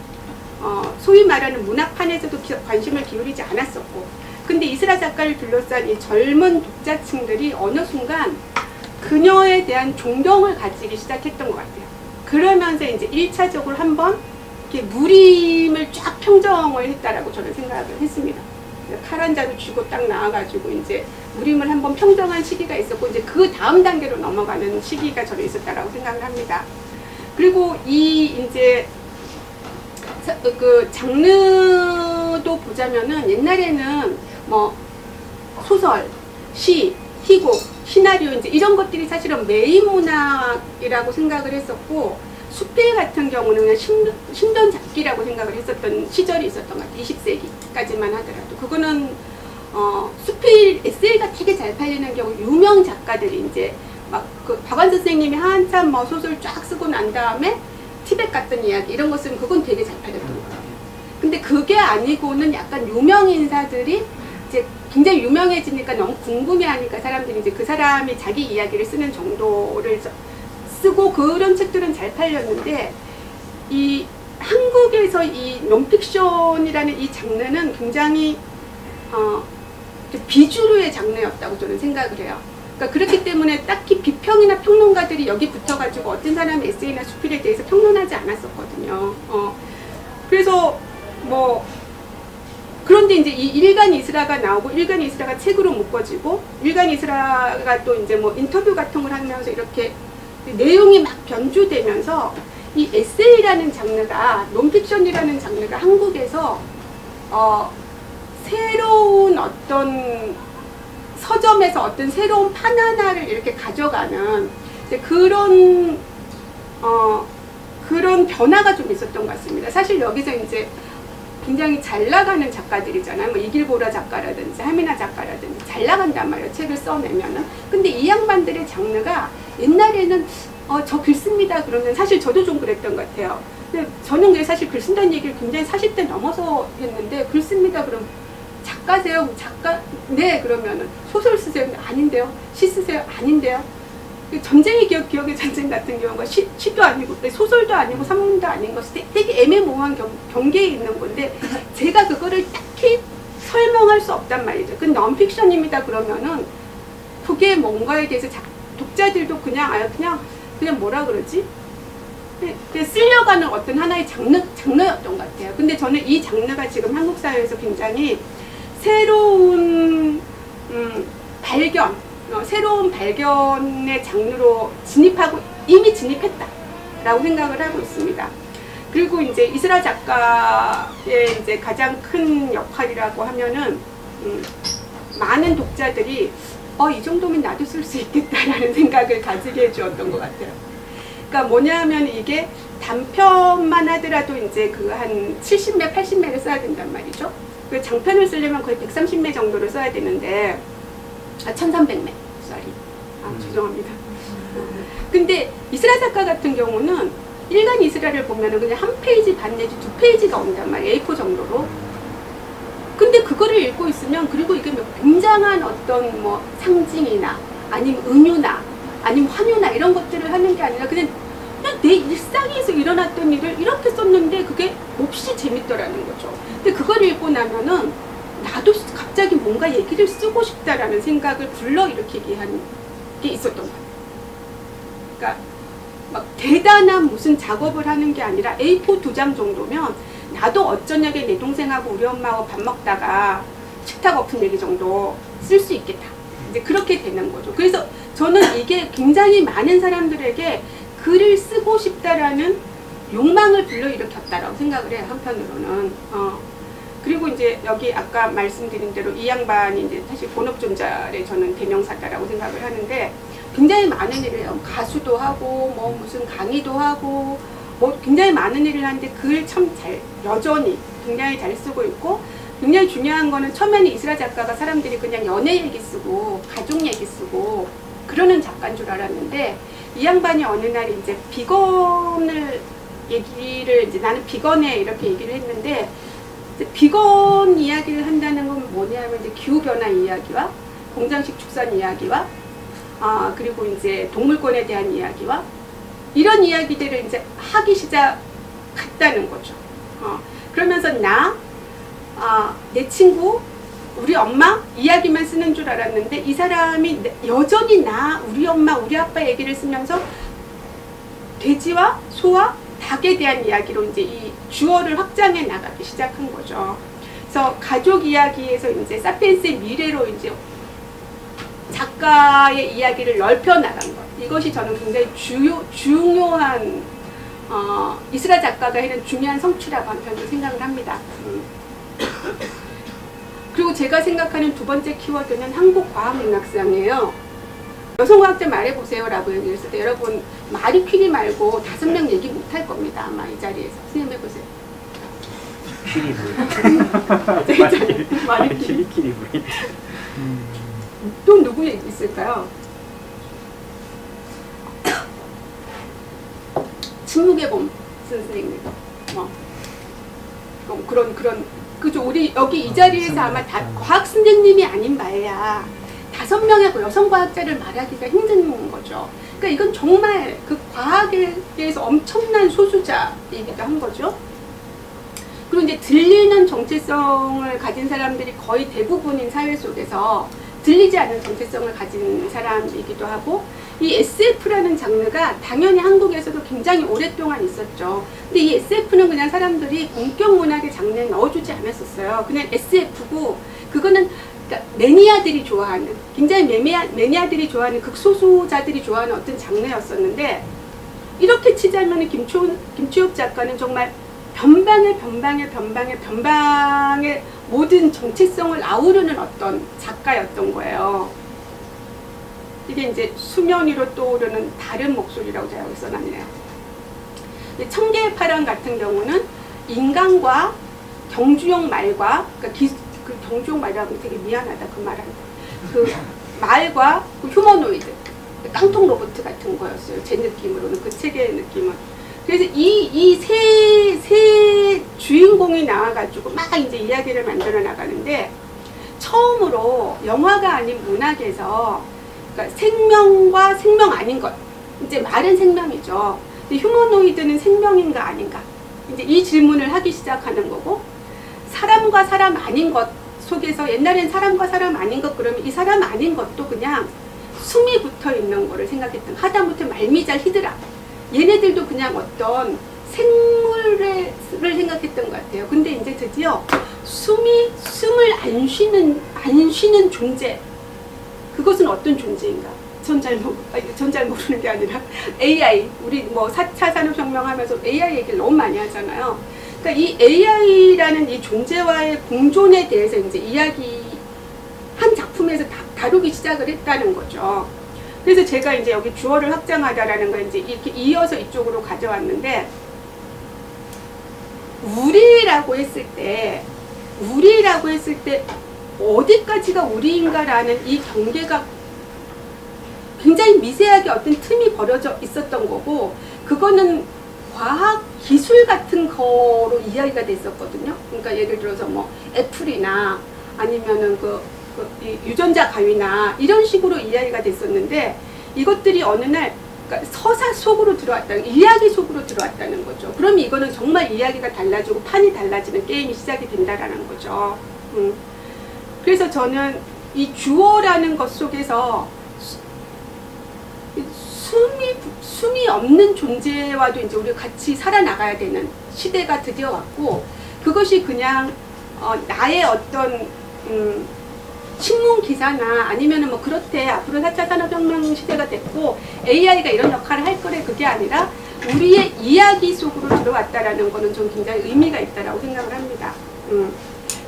소위 말하는 문학판에서도 관심을 기울이지 않았었고 근데 이스라 작가를 둘러싼 이 젊은 독자층들이 어느 순간 그녀에 대한 존경을 가지기 시작했던 것 같아요. 그러면서 이제 1차적으로 한번 이렇게 무림을 쫙 평정을 했다라고 저는 생각을 했습니다. 칼 한 자루 쥐고 딱 나와가지고 이제 무림을 한번 평정한 시기가 있었고 이제 그 다음 단계로 넘어가는 시기가 저는 있었다라고 생각을 합니다. 그리고 이제 그 장르도 보자면은 옛날에는 뭐 소설, 시, 희곡, 시나리오 이제 이런 것들이 사실은 메인 문학이라고 생각을 했었고 수필 같은 경우는 그냥 신변 잡기라고 생각을 했었던 시절이 있었던 것 같아요. 20세기까지만 하더라도 그거는 수필 에세이가 되게 잘 팔리는 경우 유명 작가들이 이제 막 그 박완 선생님이 한참 뭐 소설 쫙 쓰고 난 다음에 티벳 갔던 이야기 이런 거 쓰면 그건 되게 잘 팔렸던 것 같아요. 근데 그게 아니고는 약간 유명 인사들이 이제 굉장히 유명해지니까 너무 궁금해하니까 사람들이 이제 그 사람이 자기 이야기를 쓰는 정도를 쓰고 그런 책들은 잘 팔렸는데 이 한국에서 이 논픽션이라는 이 장르는 굉장히 비주류의 장르였다고 저는 생각을 해요. 그러니까 그렇기 때문에 딱히 비평이나 평론가들이 여기 붙어가지고 어떤 사람의 에세이나 수필에 대해서 평론하지 않았었거든요. 그래서 뭐 그런데 이제 이 일간 이스라가 나오고 일간 이스라가 책으로 묶어지고 일간 이스라가 또 이제 뭐 인터뷰 같은 걸 하면서 이렇게 내용이 막 변주되면서 이 에세이라는 장르가, 논픽션이라는 장르가 한국에서 새로운 어떤 서점에서 어떤 새로운 판 하나를 이렇게 가져가는 이제 그런 변화가 좀 있었던 것 같습니다. 사실 여기서 이제 굉장히 잘 나가는 작가들이잖아요. 뭐 이길보라 작가라든지 하미나 작가라든지 잘 나간단 말이에요. 책을 써내면은. 근데 이 양반들의 장르가 옛날에는 저 글 씁니다 그러면 사실 저도 좀 그랬던 것 같아요. 근데 저는 사실 글 쓴다는 얘기를 굉장히 40대 넘어서 했는데 글 씁니다 그럼 작가세요? 작가? 네 그러면은 소설 쓰세요? 아닌데요. 시 쓰세요? 아닌데요. 전쟁의 기억의 전쟁 같은 경우가 시도 아니고 소설도 아니고 산문도 아닌 것이 되게 애매모호한 경계에 있는 건데 제가 그거를 딱히 설명할 수 없단 말이죠. 그 넌픽션입니다 그러면은 그게 뭔가에 대해서 독자들도 그냥 뭐라 그러지? 그냥 쓸려가는 어떤 하나의 장르였던 것 같아요. 근데 저는 이 장르가 지금 한국 사회에서 굉장히 새로운 새로운 발견의 장르로 이미 진입했다라고 생각을 하고 있습니다. 그리고 이제 이스라 작가의 이제 가장 큰 역할이라고 하면은 많은 독자들이 이 정도면 나도 쓸 수 있겠다라는 생각을 가지게 해주었던 것 같아요. 그러니까 뭐냐면 이게 단편만 하더라도 이제 그 한 70매, 80매를 써야 된단 말이죠. 그 장편을 쓰려면 거의 130매 정도를 써야 되는데 1300매. 죄송합니다. 근데 이스라 작가 같은 경우는 일간 이스라를 보면은 그냥 한 페이지 반 내지 2페이지가 온단 말이에요. A4 정도로. 근데 그거를 읽고 있으면 그리고 이게 굉장한 어떤 뭐 상징이나 아니면 은유나 아니면 환유나 이런 것들을 하는 게 아니라 그냥 내 일상에서 일어났던 일을 이렇게 썼는데 그게 몹시 재밌더라는 거죠. 근데 그걸 읽고 나면은 나도 갑자기 뭔가 얘기를 쓰고 싶다라는 생각을 불러일으키게 한 게 있었던 거예요. 그러니까 막 대단한 무슨 작업을 하는 게 아니라 A4 2장 정도면 나도 어쩌냐게 내 동생하고 우리 엄마하고 밥 먹다가 식탁 엎은 얘기 정도 쓸 수 있겠다. 이제 그렇게 되는 거죠. 그래서 저는 이게 굉장히 많은 사람들에게 글을 쓰고 싶다라는 욕망을 불러일으켰다라고 생각을 해요. 한편으로는. 그리고 이제 여기 아까 말씀드린 대로 이 양반이 이제 사실 본업존잘의 저는 대명사다라고 생각을 하는데 굉장히 많은 일을 해요. 가수도 하고 뭐 무슨 강의도 하고 뭐 굉장히 많은 일을 하는데 글 참 여전히 굉장히 잘 쓰고 있고 굉장히 중요한 거는 처음에는 이스라 작가가 사람들이 그냥 연애 얘기 쓰고 가족 얘기 쓰고 그러는 작가인 줄 알았는데 이 양반이 어느 날 이제 비건을 얘기를 이제 나는 비건에 이렇게 얘기를 했는데 비건 이야기를 한다는 건 뭐냐면 이제 기후변화 이야기와 공장식 축산 이야기와 그리고 이제 동물권에 대한 이야기와 이런 이야기들을 이제 하기 시작했다는 거죠. 그러면서 내 친구, 우리 엄마 이야기만 쓰는 줄 알았는데 이 사람이 여전히 우리 엄마, 우리 아빠 얘기를 쓰면서 돼지와 소와 닭에 대한 이야기로 이제 이 주어를 확장해 나가기 시작한 거죠. 그래서 가족 이야기에서 이제 사피엔스의 미래로 이제 작가의 이야기를 넓혀 나간 것. 이것이 저는 굉장히 중요한 이스라 작가가 해낸 중요한 성취라고 한편으로 생각을 합니다. 그리고 제가 생각하는 두 번째 키워드는 한국과학문학상이에요. 여성과학자 말해보세요 라고 얘기했을 때 여러분 마리 퀴리 말고 5명 얘기 못할 겁니다. 아마 이 자리에서. 선생님 해보세요. 퀴리 뭐예요? 마리 퀴리. 퀴리 뭐예요? 또 누구 얘기 있을까요? 침묵의 봄 선생님. 그런 그죠. 우리 여기 이 자리에서 아마 다 과학 선생님이 아닌 말이야. 5명의 여성 과학자를 말하기가 힘든 거죠. 그러니까 이건 정말 그 과학에 대해서 엄청난 소수자이기도 한 거죠. 그리고 이제 들리는 정체성을 가진 사람들이 거의 대부분인 사회 속에서 들리지 않는 정체성을 가진 사람이기도 하고, 이 SF라는 장르가 당연히 한국에서도 굉장히 오랫동안 있었죠. 근데 이 SF는 그냥 사람들이 본격 문학의 장르에 넣어주지 않았었어요. 그냥 SF고, 그거는 그러니까 매니아들이 좋아하는, 굉장히 매니아들이 좋아하는, 극소수자들이 좋아하는 어떤 장르였었는데, 이렇게 치자면 김추엽 작가는 정말 변방의 모든 정체성을 아우르는 어떤 작가였던 거예요. 이게 이제 수면 위로 떠오르는 다른 목소리라고 제가 여기 써놨네요. 청개의 파랑 같은 경우는 인간과 경주용 말과, 그러니까 그 경주용 말이라고 하면 되게 미안하다 그 말은. 그 말과 그 휴머노이드, 깡통 로봇 같은 거였어요. 제 느낌으로는, 그 책의 느낌은. 그래서 이 세 주인공이 나와가지고 막 이제 이야기를 만들어 나가는데, 처음으로 영화가 아닌 문학에서, 그러니까 생명과 생명 아닌 것, 이제 말은 생명이죠. 근데 휴머노이드는 생명인가 아닌가, 이제 이 질문을 하기 시작하는 거고, 사람과 사람 아닌 것 속에서, 옛날엔 사람과 사람 아닌 것 그러면 이 사람 아닌 것도 그냥 숨이 붙어 있는 거를 생각했던, 하다못해 말미잘 히드라, 얘네들도 그냥 어떤 생물을 생각했던 것 같아요. 근데 이제 드디어 숨을 안 쉬는 존재, 그것은 어떤 존재인가? 전 잘 모르는 게 아니라 AI, 우리 뭐 4차 산업혁명 하면서 AI 얘기를 너무 많이 하잖아요. 그러니까 이 AI라는 이 존재와의 공존에 대해서 이제 한 작품에서 다루기 시작을 했다는 거죠. 그래서 제가 이제 여기 주어를 확장하다라는 걸 이제 이렇게 이어서 이쪽으로 가져왔는데, 우리라고 했을 때 어디까지가 우리인가라는 이 경계가 굉장히 미세하게 어떤 틈이 벌어져 있었던 거고, 그거는 과학 기술 같은 거로 이야기가 됐었거든요. 그러니까 예를 들어서 뭐 애플이나 아니면은 이 유전자 가위나 이런 식으로 이야기가 됐었는데, 이것들이 어느 날 그러니까 서사 속으로 들어왔다는, 이야기 속으로 들어왔다는 거죠. 그럼 이거는 정말 이야기가 달라지고 판이 달라지는 게임이 시작이 된다라는 거죠. 그래서 저는 이 주어라는 것 속에서 숨이 없는 존재와도 이제 우리가 같이 살아나가야 되는 시대가 드디어 왔고, 그것이 그냥 나의 어떤 신문 기사나 아니면은 뭐 그렇대, 앞으로 4차 산업혁명 시대가 됐고 AI가 이런 역할을 할 거래, 그게 아니라 우리의 이야기 속으로 들어왔다라는 거는 좀 굉장히 의미가 있다라고 생각을 합니다.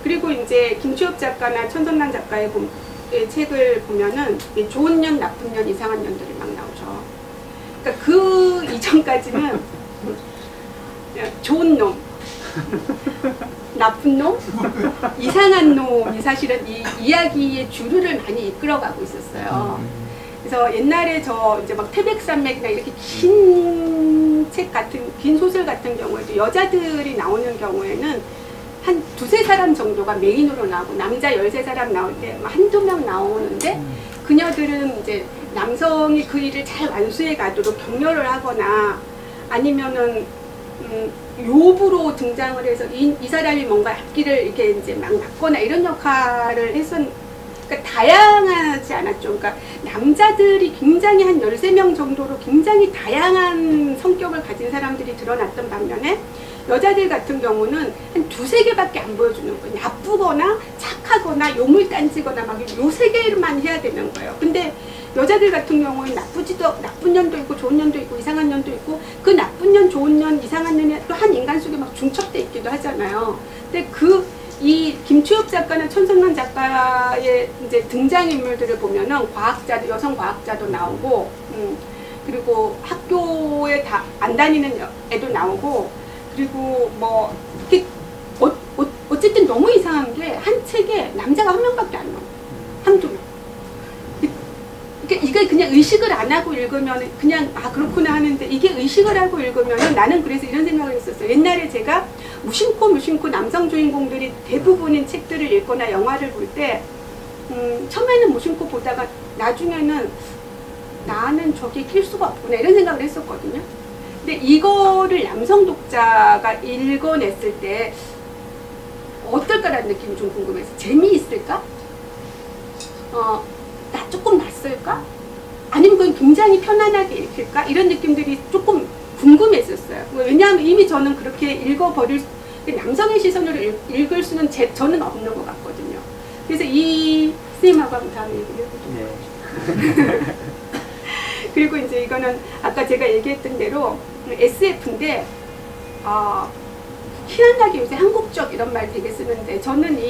그리고 이제 김추엽 작가나 천선란 작가의 책을 보면은 좋은 년, 나쁜 년, 이상한 년들이 막 나오죠. 그러니까 그 이전까지는 좋은 놈, 나쁜 놈, 이상한 놈이 사실은 이 이야기의 주류를 많이 이끌어가고 있었어요. 그래서 옛날에 저 이제 막 태백산맥이나 이렇게 긴 소설 같은 경우에도 여자들이 나오는 경우에는 한 2-3사람 정도가 메인으로 나오고, 남자 13사람 나올 때 한두 명 나오는데, 그녀들은 이제 남성이 그 일을 잘 완수해 가도록 격려를 하거나 아니면은 요부로 등장을 해서 이 사람이 뭔가 앞길을 이렇게 이제 막 막거나 이런 역할을 그러니까 다양하지 않았죠. 그러니까 남자들이 굉장히 한 13명 정도로 굉장히 다양한 성격을 가진 사람들이 드러났던 반면에, 여자들 같은 경우는 한 2-3개밖에 안 보여주는 거예요. 나쁘거나 착하거나 요물단지거나 막 요 3개만 해야 되는 거예요. 근데 여자들 같은 경우는 나쁜 년도 있고 좋은 년도 있고 이상한 년도 있고, 그 나쁜 년, 좋은 년, 이상한 년이 또 한 인간 속에 막 중첩돼 있기도 하잖아요. 근데 이 김추엽 작가나 천선란 작가의 이제 등장인물들을 보면은 여성 과학자도 나오고, 그리고 학교에 다 안 다니는 애도 나오고, 그리고 뭐 이렇게 어쨌든 너무 이상한 게, 한 책에 남자가 1명밖에 안 나와요. 1-2명. 이게 그냥 의식을 안 하고 읽으면 그냥 그렇구나 하는데, 이게 의식을 하고 읽으면 나는 그래서 이런 생각을 했었어요. 옛날에 제가 무심코 남성 주인공들이 대부분인 책들을 읽거나 영화를 볼 때 처음에는 무심코 보다가 나중에는 나는 저게 낄 수가 없구나 이런 생각을 했었거든요. 근데 이거를 남성 독자가 읽어냈을 때 어떨까라는 느낌이 좀 궁금해서, 재미있을까? 조금 낯설까? 아니면 그건 굉장히 편안하게 읽힐까? 이런 느낌들이 조금 궁금했었어요. 왜냐하면 이미 저는 그렇게 남성의 시선으로 읽을 수는 저는 없는 것 같거든요. 그래서 이 선생님하고 한번 다음에 얘기를 해보죠. 네. 그리고 이제 이거는 아까 제가 얘기했던 대로 SF인데 희한하게 요새 한국적 이런 말 되게 쓰는데 저는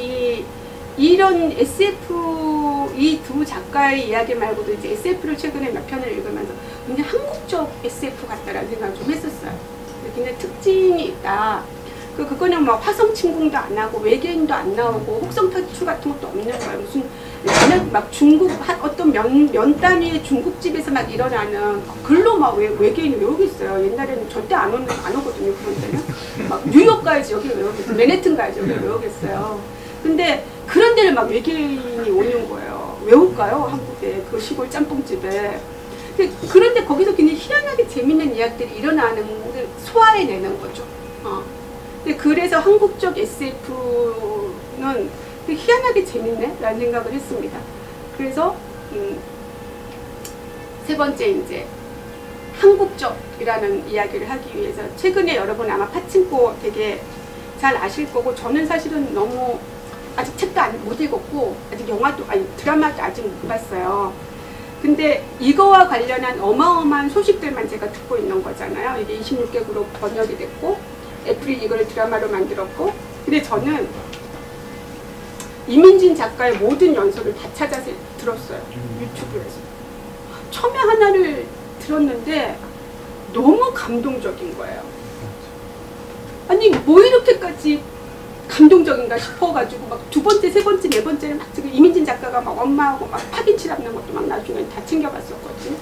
이런 SF 이 두 작가의 이야기 말고도 이제 SF를 최근에 몇 편을 읽으면서 굉장히 한국적 SF 같다라는 생각을 좀 했었어요. 굉장히 특징이 있다. 그거는 뭐 화성 침공도 안 하고 외계인도 안 나오고 혹성 탈출 같은 것도 없는 거예요. 무슨 막 중국 어떤 면 단위의 중국집에서 막 일어나는 글로 막 외계인이 왜 오겠어요. 옛날에는 절대 안 오거든요. 그런 데는 막 뉴욕 가야지 여기 왜 오겠어요. 맨해튼 가야지 여기 왜 오겠어요. 근데 그런 데를 막 외계인이 오는 거예요. 왜 올까요? 한국에 그 시골 짬뽕집에. 그런데 거기서 굉장히 희한하게 재밌는 이야기들이 일어나는 걸 소화해내는 거죠. 근데 그래서 한국적 SF는 희한하게 재밌네 라는 생각을 했습니다. 그래서 세 번째 이제 한국적이라는 이야기를 하기 위해서 최근에 여러분 아마 파친코 되게 잘 아실 거고 저는 사실은 너무 아직 책도 못 읽었고 아직 드라마도 아직 못 봤어요. 근데 이거와 관련한 어마어마한 소식들만 제가 듣고 있는 거잖아요. 이게 26개국으로 번역이 됐고 애플이 이걸 드라마로 만들었고 근데 저는 이민진 작가의 모든 연설을 다 찾아서 들었어요. 유튜브에서. 처음에 하나를 들었는데 너무 감동적인 거예요. 아니 뭐 이렇게까지 감동적인가 싶어가지고 막 두 번째, 세 번째, 네 번째를 막 지금 이민진 작가가 막 엄마하고 막 파김치 담는 것도 막 나중에 다 챙겨봤었거든요.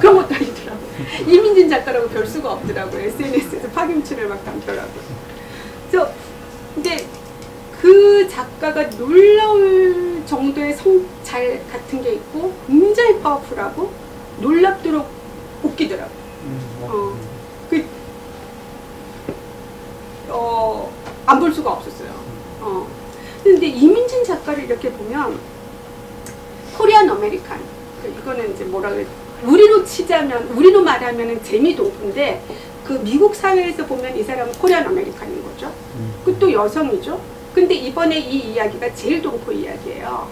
그런 것도 아니더라고요. 이민진 작가라고 별 수가 없더라고요. SNS에서 파김치를 막 담더라고요. 그래서 근데 그 작가가 놀라울 정도의 성잘 같은 게 있고 굉장히 파워풀하고 놀랍도록 웃기더라고요. 안 볼 수가 없었어요. 근데 이민진 작가를 이렇게 보면 코리안 아메리칸 이거는 이제 뭐라 그래 우리로 말하면은 재미동포인데 그 미국 사회에서 보면 이 사람은 코리안 아메리칸인 거죠. 그또 여성이죠. 근데 이번에 이 이야기가 제일 동포 이야기예요.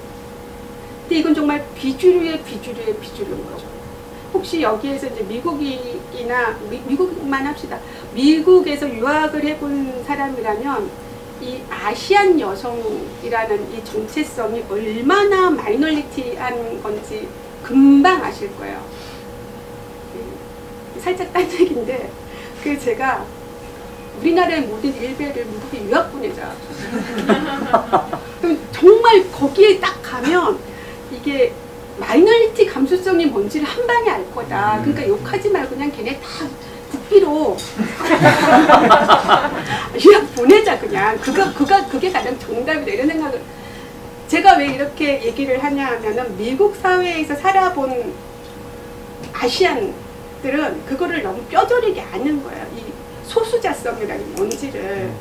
근데 이건 정말 비주류의 비주류인 거죠. 혹시 여기에서 이제 미국만 합시다. 미국에서 유학을 해본 사람이라면 이 아시안 여성이라는 이 정체성이 얼마나 마이너리티한 건지 금방 아실 거예요. 살짝 딴 얘기인데 제가 우리나라의 모든 일베를 미국에 유학 보내자. 그럼 정말 거기에 딱 가면 이게 마이너리티 감수성이 뭔지를 한 방에 알 거다. 그러니까 욕하지 말고 그냥 걔네 다 국비로 유학 보내자 그냥. 그게 가장 정답이다 이런 생각을. 제가 왜 이렇게 얘기를 하냐 하면은 미국 사회에서 살아본 아시안들은 그거를 너무 뼈저리게 아는 거예요. 이 소수자성이라는 뭔지를.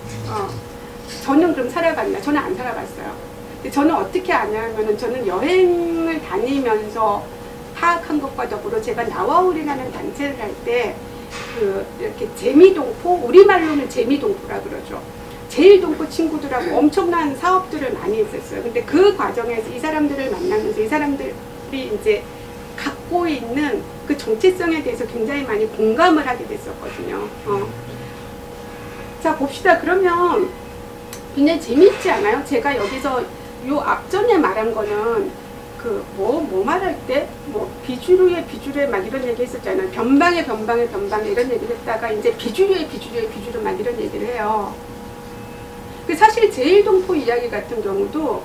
저는 그럼 살아봤나? 저는 안 살아봤어요. 저는 어떻게 아냐면은 저는 여행을 다니면서 파악한 것과 더불어 제가 나와울이라는 단체를 할 때 이렇게 재미동포, 우리말로는 재미동포라 그러죠. 제일동포 친구들하고 엄청난 사업들을 많이 했었어요. 근데 그 과정에서 이 사람들을 만나면서 이 사람들이 이제 갖고 있는 그 정체성에 대해서 굉장히 많이 공감을 하게 됐었거든요. 자 봅시다. 그러면 굉장히 재미있지 않아요? 제가 여기서 요 앞전에 말한 거는 뭐 말할 때 비주류의 막 이런 얘기 했었잖아요. 변방의 이런 얘기를 했다가 이제 비주류 막 이런 얘기를 해요. 사실 제일동포 이야기 같은 경우도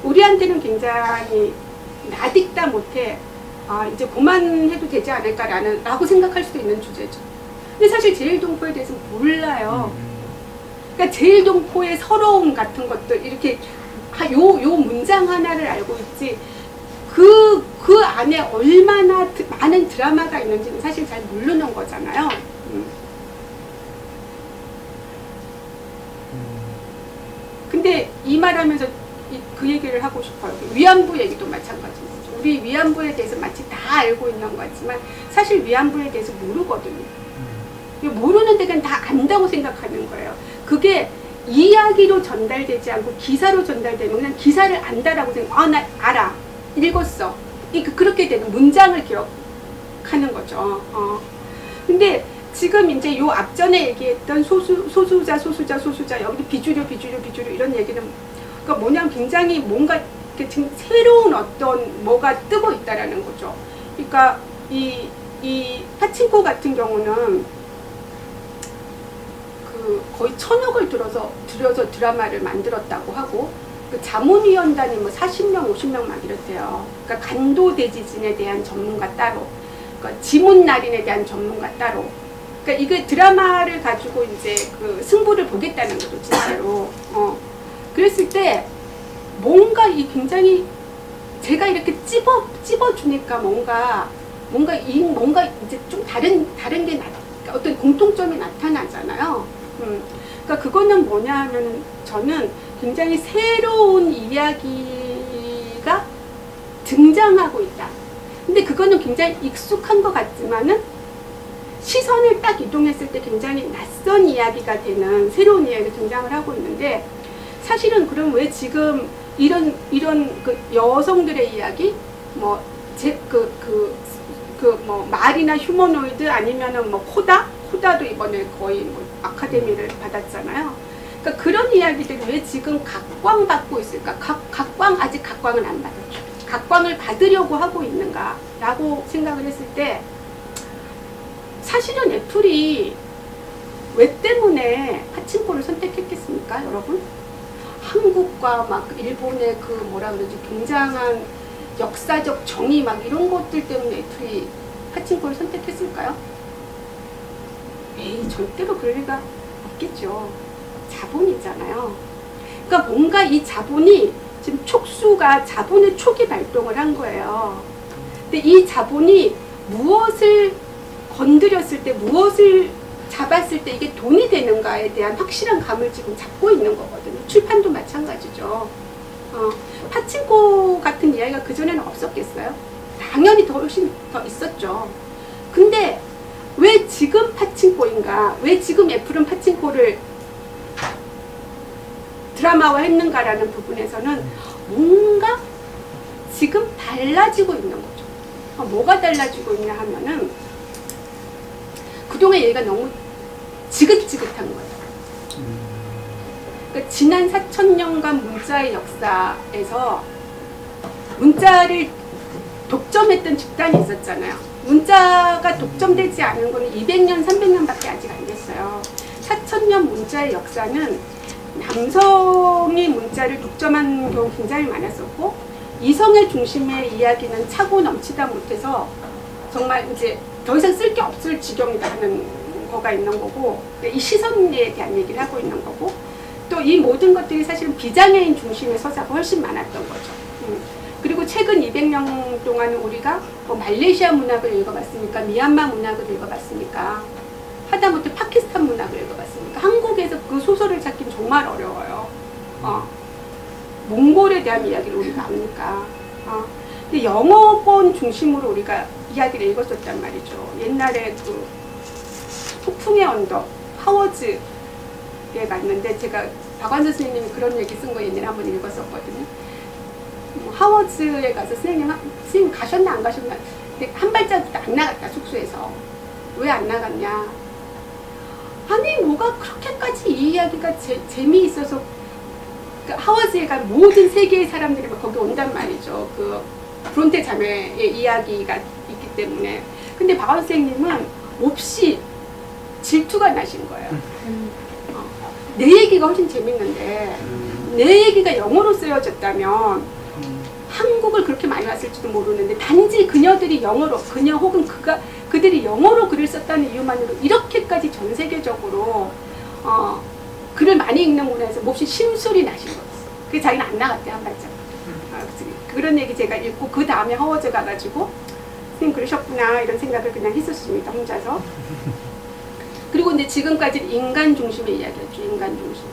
우리한테는 굉장히 나딕다 못해 이제 그만해도 되지 않을까라고 생각할 수도 있는 주제죠. 근데 사실 제일동포에 대해서 몰라요. 그러니까 제일동포의 서러움 같은 것들 이렇게 요 문장 하나를 알고 있지 그 안에 얼마나 많은 드라마가 있는지는 사실 잘 모르는 거잖아요. 근데 이 말하면서 그 얘기를 하고 싶어요. 위안부 얘기도 마찬가지인 거죠. 우리 위안부에 대해서 마치 다 알고 있는 것 같지만 사실 위안부에 대해서 모르거든요. 모르는데 그냥 다 안다고 생각하는 거예요. 그게 이야기로 전달되지 않고 기사로 전달되면 그냥 기사를 안다라고 생각. 나 알아. 읽었어. 그렇게 되는 문장을 기억하는 거죠. 근데 지금 이제 요 앞전에 얘기했던 소수자 여기 비주류 이런 얘기는 그러니까 뭐냐면 굉장히 뭔가 이렇게 지금 새로운 어떤 뭐가 뜨고 있다라는 거죠. 그러니까 이 파친코 같은 경우는 그 거의 1,000억을 들여서 드라마를 만들었다고 하고 그 자문위원단이 뭐 40명, 50명 막 이렇대요. 그러니까 간도대지진에 대한 전문가 따로, 그러니까 지문날인에 대한 전문가 따로. 그러니까 이게 드라마를 가지고 이제 그 승부를 보겠다는 거죠, 진짜로. 그랬을 때 뭔가 이 굉장히 제가 이렇게 찝어주니까 뭔가 이제 좀 다른 게 어떤 공통점이 나타나잖아요. 그러니까 그거는 뭐냐 하면 저는 굉장히 새로운 이야기가 등장하고 있다. 근데 그거는 굉장히 익숙한 것 같지만은 시선을 딱 이동했을 때 굉장히 낯선 이야기가 되는 새로운 이야기가 등장을 하고 있는데 사실은 그럼 왜 지금 이런 그 여성들의 이야기 뭐 말이나 휴머노이드 아니면은 뭐 코다도 이번에 거의 뭐 아카데미를 받았잖아요. 그러니까 그런 이야기들이 왜 지금 각광받고 있을까? 아직 각광은 안 받았죠. 각광을 받으려고 하고 있는가라고 생각을 했을 때 사실은 애플이 왜 때문에 파친코를 선택했겠습니까, 여러분? 한국과 막 일본의 그 뭐라 그러지 굉장한 역사적 정의 막 이런 것들 때문에 애플이 파친코를 선택했을까요? 에이, 절대로 그럴 리가 없겠죠. 자본이잖아요. 그러니까 뭔가 이 자본이 지금 촉수가 자본의 초기 발동을 한 거예요. 근데 이 자본이 무엇을 건드렸을 때, 무엇을 잡았을 때 이게 돈이 되는가에 대한 확실한 감을 지금 잡고 있는 거거든요. 출판도 마찬가지죠. 파친코 같은 이야기가 그전에는 없었겠어요? 당연히 훨씬 더 있었죠. 근데 왜 지금 파친코인가? 왜 지금 애플은 파친코를 드라마화 했는가라는 부분에서는 뭔가 지금 달라지고 있는 거죠. 뭐가 달라지고 있냐 하면은 그동안 얘가 너무 지긋지긋한 거예요. 그러니까 지난 4,000년간 문자의 역사에서 문자를 독점했던 집단이 있었잖아요. 문자가 독점되지 않은 거는 200년, 300년밖에 아직 안 됐어요. 4,000년 문자의 역사는 남성이 문자를 독점한 경우 굉장히 많았었고 이성의 중심의 이야기는 차고 넘치다 못해서 정말 이제 더 이상 쓸 게 없을 지경이다 하는 거가 있는 거고 이 시선에 대한 얘기를 하고 있는 거고 또 이 모든 것들이 사실은 비장애인 중심의 서사가 훨씬 많았던 거죠. 그리고 최근 200년 동안 우리가 뭐 말레이시아 문학을 읽어봤습니까? 미얀마 문학을 읽어봤습니까? 하다못해 파키스탄 문학을 읽어봤습니까? 한국에서 그 소설을 찾기는 정말 어려워요. 몽골에 대한 이야기를 우리가 압니까? 근데 영어권 중심으로 우리가 이야기를 읽었었단 말이죠. 옛날에 그 폭풍의 언덕, 하워즈에 갔는데 제가 박완서 선생님이 그런 얘기 쓴 거 옛날에 한번 읽었었거든요. 하워즈에 가서 선생님 가셨나 안 가셨나? 근데 한 발자국도 안 나갔다, 숙소에서. 왜 안 나갔냐? 아니 뭐가 그렇게까지 이 이야기가 재미있어서 그 하워즈에 간 모든 세계의 사람들이 거기 온단 말이죠. 그 브론테 자매의 이야기가 있기 때문에. 근데 박완서 선생님은 몹시 질투가 나신 거예요. 내 얘기가 훨씬 재밌는데 내 얘기가 영어로 쓰여졌다면 한국을 그렇게 많이 왔을지도 모르는데 단지 그녀들이 영어로 그녀 혹은 그들이 영어로 글을 썼다는 이유만으로 이렇게까지 전 세계적으로 글을 많이 읽는 문화에서 몹시 심술이 나신 거였어요. 그래서 자기는 안 나갔대 한 발짝. 그런 얘기 제가 읽고 그 다음에 하워즈 가가지고 선생님 그러셨구나 이런 생각을 그냥 했었습니다. 혼자서. 그리고 근데 지금까지는 인간 중심의 이야기였죠. 인간 중심.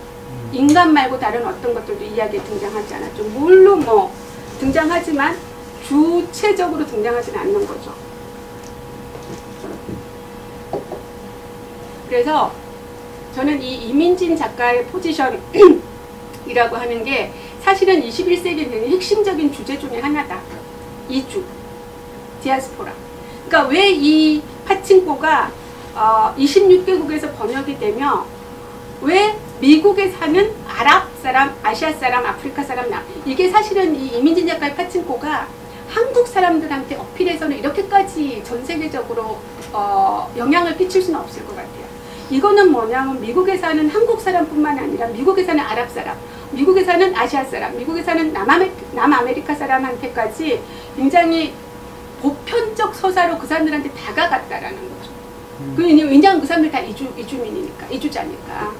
인간 말고 다른 어떤 것들도 이야기에 등장하지 않았죠. 물론 뭐 등장하지만 주체적으로 등장하지는 않는 거죠. 그래서 저는 이 이민진 작가의 포지션이라고 하는 게 사실은 21세기에 되는 핵심적인 주제 중에 하나다. 이주. 디아스포라. 그러니까 왜 이 파친코가 26개국에서 번역이 되며 왜 미국에 사는 아랍 사람, 아시아 사람, 아프리카 사람, 이게 사실은 이 이민진 작가의 파친코가 한국 사람들한테 어필해서는 이렇게까지 전 세계적으로 영향을 끼칠 수는 없을 것 같아요. 이거는 뭐냐면 미국에 사는 한국 사람뿐만 아니라 미국에 사는 아랍 사람, 미국에 사는 아시아 사람, 미국에 사는 남아메리카 사람한테까지 굉장히 보편적 서사로 그 사람들한테 다가갔다라는 거죠. 왜냐하면 그 사람들 다 이주민이니까, 이주자니까.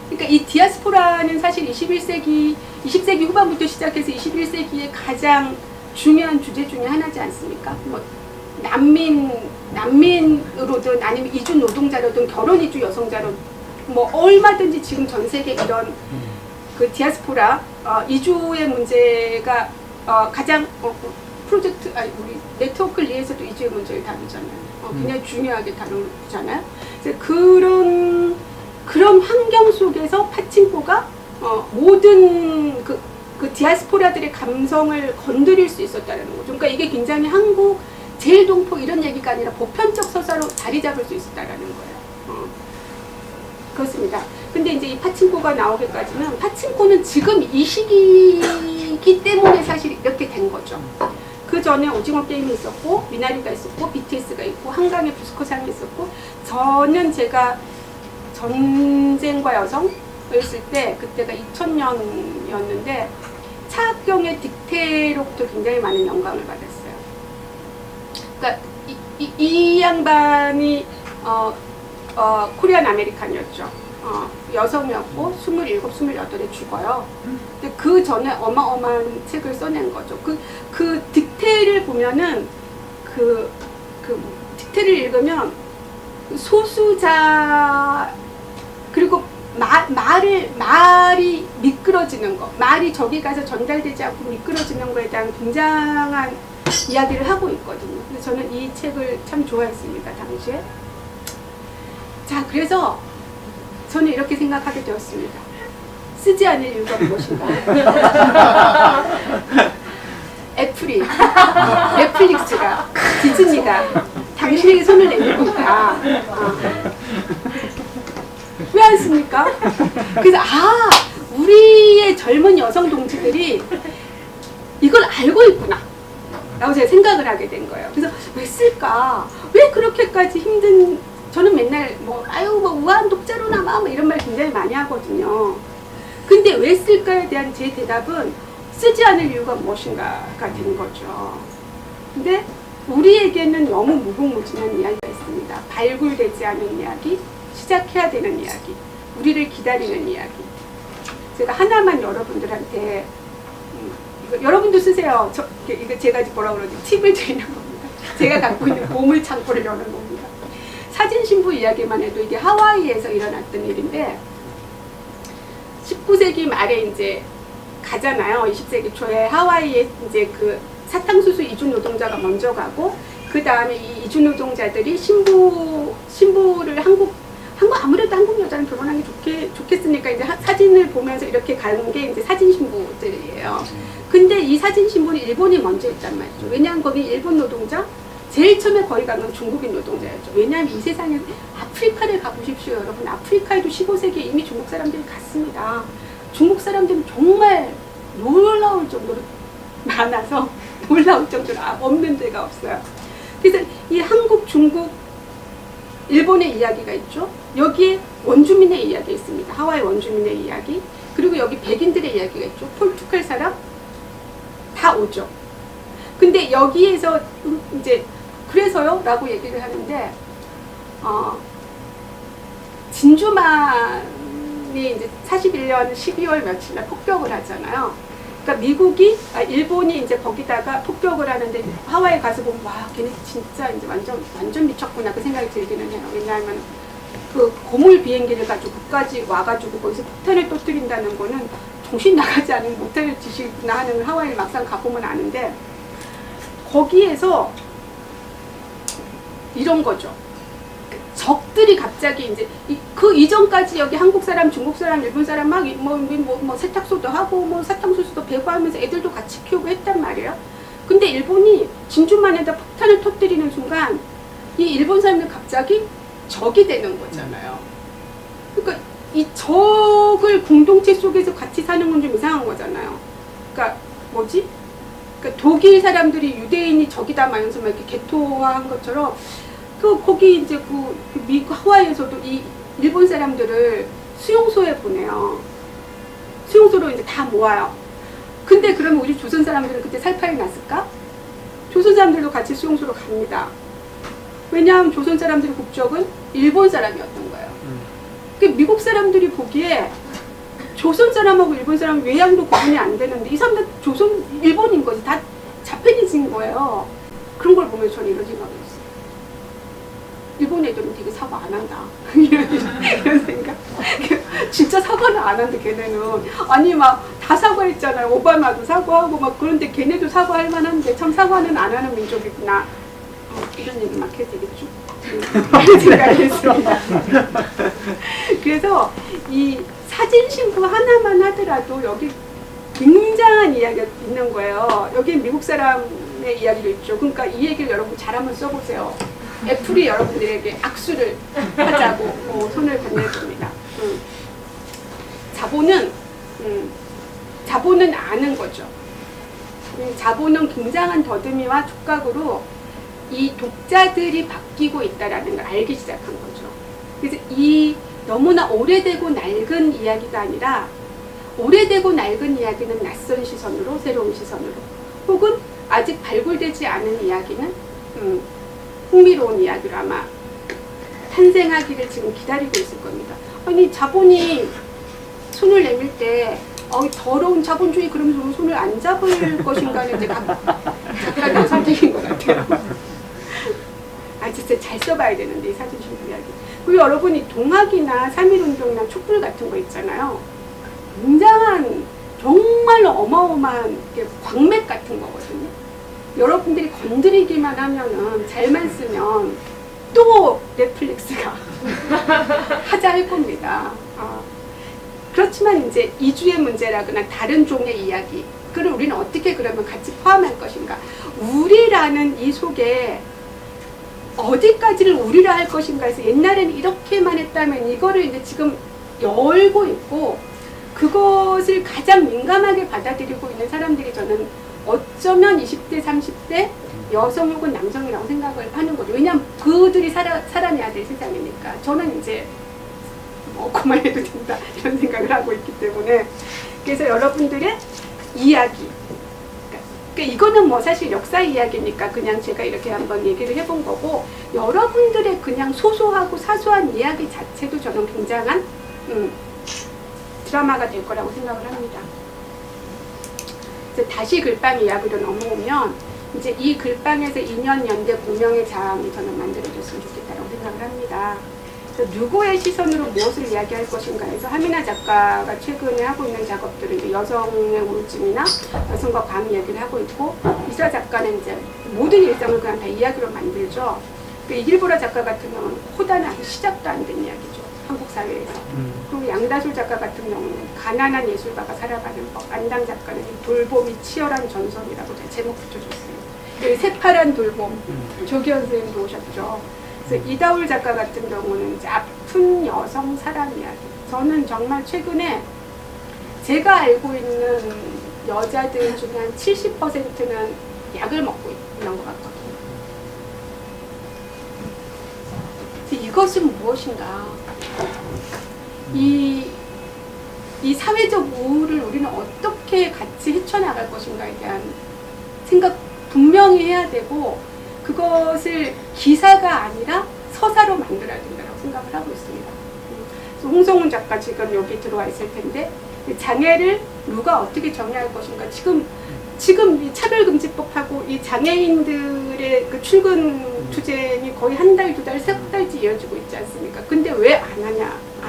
그러니까 이 디아스포라는 사실 20세기 후반부터 시작해서 21세기의 가장 중요한 주제 중에 하나지 않습니까? 뭐 난민으로든 아니면 이주 노동자로든 결혼 이주 여성자로 뭐 얼마든지 지금 전 세계 이런 그 디아스포라 이주의 문제가 가장 프로젝트 우리 네트워크를 위해서도 이주의 문제를 다루잖아요. 굉장히 중요하게 다루잖아요. 그런 환경 속에서 파친코가 모든 그 디아스포라들의 감성을 건드릴 수 있었다는 거죠. 그러니까 이게 굉장히 한국 제일 동포 이런 얘기가 아니라 보편적 서사로 자리 잡을 수 있었다라는 거예요. 그렇습니다. 근데 이제 이 파친코가 나오기까지는 파친코는 지금 이 시기이기 때문에 사실 이렇게 된 거죠. 그 전에 오징어 게임이 있었고 미나리가 있었고 BTS가 있고 한강의 부스커상이 있었고 저는 제가 전쟁과 여성을 쓸 때 그때가 2000년이었는데 차학경의 딕테로부터 굉장히 많은 영감을 받았어요. 그러니까 이 양반이 코리안 아메리칸이었죠. 여성이었고 27, 28에 죽어요. 근데 그 전에 어마어마한 책을 써낸 거죠. 그 딕테를 보면은 딕테를 읽으면 소수자 그리고 말이 미끄러지는 거, 말이 저기 가서 전달되지 않고 미끄러지는 거에 대한 굉장한 이야기를 하고 있거든요. 그래서 저는 이 책을 참 좋아했습니다, 당시에. 자, 그래서 저는 이렇게 생각하게 되었습니다. 쓰지 않을 이유가 무엇인가? 애플이, 넷플릭스가, 디즈니가 당신에게 손을 내밀고 있다. 왜 안 씁니까? 그래서 우리의 젊은 여성 동지들이 이걸 알고 있구나 라고 제가 생각을 하게 된 거예요. 그래서 왜 쓸까? 왜 그렇게까지 힘든, 저는 맨날 우아한 독자로나마 이런 말 굉장히 많이 하거든요. 근데 왜 쓸까에 대한 제 대답은 쓰지 않을 이유가 무엇인가가 된 거죠. 근데 우리에게는 너무 무궁무진한 이야기가 있습니다. 발굴되지 않은 이야기, 시작해야 되는 이야기, 우리를 기다리는 이야기. 제가 하나만 여러분들한테 여러분도 쓰세요. 이거 제가 뭐라 그러지? 팁을 드리는 겁니다. 제가 갖고 있는 보물 창고를 여는 겁니다. 사진 신부 이야기만 해도 이게 하와이에서 일어났던 일인데 19세기 말에 이제 가잖아요. 20세기 초에 하와이에 이제 그 사탕수수 이주 노동자가 먼저 가고 그 다음에 이 이주 노동자들이 신부를 아무래도 한국 여자는 결혼하기 좋겠으니까 이제 사진을 보면서 이렇게 가는 게 이제 사진 신부들이에요. 근데 이 사진 신부는 일본이 먼저 했단 말이죠. 왜냐하면 거기 일본 노동자, 제일 처음에 거기 간 건 중국인 노동자였죠. 왜냐하면 이 세상에 아프리카를 가보십시오, 여러분. 아프리카에도 15세기에 이미 중국 사람들이 갔습니다. 중국 사람들은 정말 놀라울 정도로 많아서 놀라울 정도로 없는 데가 없어요. 그래서 이 한국, 중국, 일본의 이야기가 있죠. 여기에 원주민의 이야기 있습니다. 하와이 원주민의 이야기. 그리고 여기 백인들의 이야기가 있죠. 포르투갈 사람 다 오죠. 근데 여기에서 이제 그래서요 라고 얘기를 하는데 진주만이 이제 41년 12월 며칠날 폭격을 하잖아요. 그러니까 일본이 이제 거기다가 폭격을 하는데 하와이 가서 보면 와, 걔네 진짜 이제 완전 미쳤구나 그 생각이 들기는 해요. 왜냐하면 그 고물 비행기를 가지고 끝까지 와가지고 거기서 폭탄을 터뜨린다는 거는 정신 나가지 않은 못할 짓이구나 하는 걸 하와이를 막상 가보면 아는데 거기에서 이런 거죠. 적들이 갑자기 이제 그 이전까지 여기 한국 사람, 중국 사람, 일본 사람 막 세탁소도 하고 사탕수수도 배고하면서 애들도 같이 키우고 했단 말이에요. 근데 일본이 진주만에다 폭탄을 터뜨리는 순간 이 일본 사람들 갑자기 적이 되는 거잖아요. 그러니까 이 적을 공동체 속에서 같이 사는 건 좀 이상한 거잖아요. 그러니까 뭐지? 그러니까 독일 사람들이 유대인이 적이다 말면서 막 이렇게 개토화한 것처럼 거기 이제 미국 하와이에서도 이 일본 사람들을 수용소에 보내요. 수용소로 이제 다 모아요. 근데 그러면 우리 조선 사람들은 그때 살팔이 났을까? 조선 사람들도 같이 수용소로 갑니다. 왜냐하면 조선 사람들의 국적은 일본 사람이었던 거예요. 그 미국 사람들이 보기에 조선 사람하고 일본 사람 외양도 구분이 안 되는데 이 사람들 조선 일본인 거지, 다 자페니즈인 거예요. 그런 걸 보면 저는 이런 생각을 했어요. 일본 애들은 되게 사과 안 한다. 이런 생각. 진짜 사과를 안 한다, 걔네는. 아니, 막 다 사과했잖아요. 오바마도 사과하고 막 그런데 걔네도 사과할 만한데 참 사과는 안 하는 민족이구나. 이런 얘기 막 해도 되겠죠. 이런 생각을 했습니다. 그래서 이 사진 신고 하나만 하더라도 여기 굉장한 이야기가 있는 거예요. 여기 미국 사람의 이야기도 있죠. 그러니까 이 얘기를 여러분 잘 한번 써보세요. 애플이 여러분들에게 악수를 하자고 손을 건네줍니다. 자본은 아는 거죠. 자본은 굉장한 더듬이와 촉각으로 이 독자들이 바뀌고 있다는 걸 알기 시작한 거죠. 그래서 이 너무나 오래되고 낡은 이야기가 아니라 오래되고 낡은 이야기는 낯선 시선으로, 새로운 시선으로, 혹은 아직 발굴되지 않은 이야기는 흥미로운 이야기로 아마 탄생하기를 지금 기다리고 있을 겁니다. 아니, 자본이 손을 내밀 때 더러운 자본주의 그러면서 손을 안 잡을 것인가는 이제 각각의 선택인 것 같아요. 진짜 잘 써봐야 되는데 이 사진 신고 이야기. 그리고 여러분이 동학이나 3.1운동이나 촛불 같은 거 있잖아요. 굉장한 정말로 어마어마한 광맥 같은 거거든요. 여러분들이 건드리기만 하면은 잘만 쓰면 또 넷플릭스가 하자 할 겁니다. 그렇지만 이제 이주의 문제라거나 다른 종의 이야기, 그걸 우리는 어떻게 그러면 같이 포함할 것인가? 우리라는 이 속에 어디까지를 우리라 할 것인가 해서 옛날에는 이렇게만 했다면 이거를 이제 지금 열고 있고 그것을 가장 민감하게 받아들이고 있는 사람들이 저는 어쩌면 20대, 30대 여성 혹은 남성이라고 생각을 하는 거죠. 왜냐하면 그들이 살아내야 될 세상이니까. 저는 이제 그만해도 된다 이런 생각을 하고 있기 때문에. 그래서 여러분들의 이야기, 그러니까 이거는 뭐 사실 역사 이야기니까 그냥 제가 이렇게 한번 얘기를 해본 거고, 여러분들의 그냥 소소하고 사소한 이야기 자체도 저는 굉장한 드라마가 될 거라고 생각을 합니다. 그래서 다시 글빵 이야기로 넘어오면 이제 이 글빵에서 인연연대 공명의 자음이 저는 만들어졌으면 좋겠다고 생각을 합니다. 그래서 누구의 시선으로 무엇을 이야기할 것인가 해서 하미나 작가가 최근에 하고 있는 작업들은 이제 여성의 우울증이나 여성과 관 이야기를 하고 있고, 이수라 작가는 이제 모든 일상을 그냥 다 이야기로 만들죠. 이길보라 작가 같은 경우는 호단은 아직 시작도 안 된 이야기죠. 한국 사회에서. 그리고 양다술 작가 같은 경우는 가난한 예술가가 살아가는 법, 안당 작가는 돌봄이 치열한 전설이라고 제목 붙여줬어요. 새파란 돌봄, 조기현 선생님도 오셨죠. 그래서 이다울 작가 같은 경우는 이제 아픈 여성 사랑 이야기. 저는 정말 최근에 제가 알고 있는 여자들 중에 한 70%는 약을 먹고 있는 것 같거든요. 이것은 무엇인가? 이 사회적 우울을 우리는 어떻게 같이 헤쳐나갈 것인가에 대한 생각 분명히 해야 되고, 그것을 기사가 아니라 서사로 만들어야 된다고 생각을 하고 있습니다. 그래서 홍성훈 작가 지금 여기 들어와 있을 텐데, 장애를 누가 어떻게 정의할 것인가. 지금 이 차별금지법하고 이 장애인들의 그 출근 투쟁이 거의 한 달, 두 달, 세 달째 이어지고 있지 않습니까? 근데 왜 안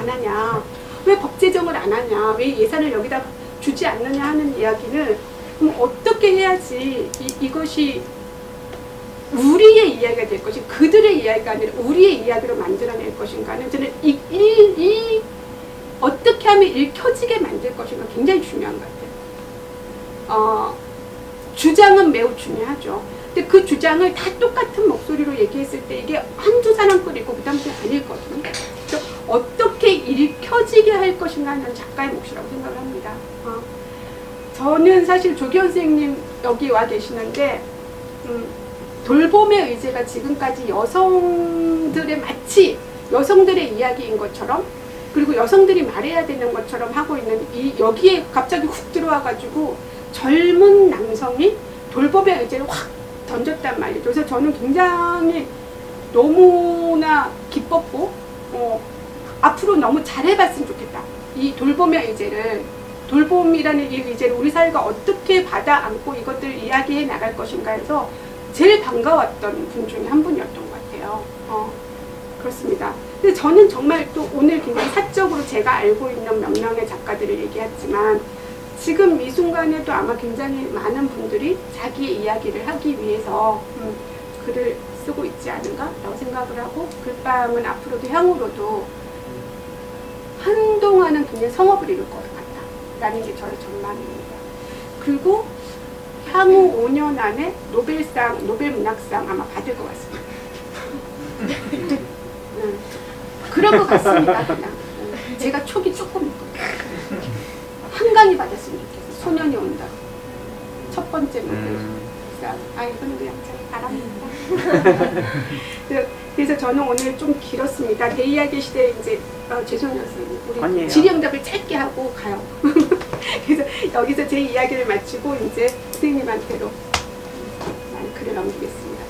하냐? 왜 법 제정을 안 하냐? 왜 예산을 여기다 주지 않느냐 하는 이야기는 그럼 어떻게 해야지 이것이 우리의 이야기가 될 것이 그들의 이야기가 아니라 우리의 이야기로 만들어낼 것인가는 저는 어떻게 하면 읽혀지게 만들 것인가 굉장히 중요한 것 같아요. 주장은 매우 중요하죠. 근데 그 주장을 다 똑같은 목소리로 얘기했을 때 이게 한두 사람 끓이고 그 다음에 아니거든요. 그래서 어떻게 읽혀지게 할 것인가 하는 작가의 몫이라고 생각을 합니다. 저는 사실 조기현 선생님 여기 와 계시는데 돌봄의 의제가 지금까지 여성들의 마치 여성들의 이야기인 것처럼 그리고 여성들이 말해야 되는 것처럼 하고 있는 이 여기에 갑자기 훅 들어와가지고 젊은 남성이 돌봄의 의제를 확 던졌단 말이죠. 그래서 저는 굉장히 너무나 기뻤고 앞으로 너무 잘해봤으면 좋겠다. 이 돌봄의 의제를 돌봄이라는 이 의제를 우리 사회가 어떻게 받아 안고 이것들을 이야기해 나갈 것인가 해서 제일 반가웠던 분 중에 한 분이었던 것 같아요. 그렇습니다. 근데 저는 정말 또 오늘 굉장히 사적으로 제가 알고 있는 몇 명의 작가들을 얘기했지만 지금 이 순간에도 아마 굉장히 많은 분들이 자기의 이야기를 하기 위해서 글을 쓰고 있지 않은가라고 생각을 하고 글빵은 앞으로도 향후로도 한동안은 굉장히 성업을 이룰 것 같다라는 게 저의 전망입니다. 그리고 향후 5년 안에 노벨 문학상 아마 받을 것 같습니다. 그럴 것 같습니다. 그냥. 제가 촉이 조금 있거든요. 한강이 받았으면 좋겠어요. 소년이 온다. 첫 번째 노벨상. 이건 그냥 제 바람입니다. 그래서 저는 오늘 좀 길었습니다. 내 이야기 시대에 이제 죄송해요. 우리 아니에요. 질의응답을 짧게 하고 가요. 그래서 여기서 제 이야기를 마치고 이제 선생님한테로 글을 넘기겠습니다.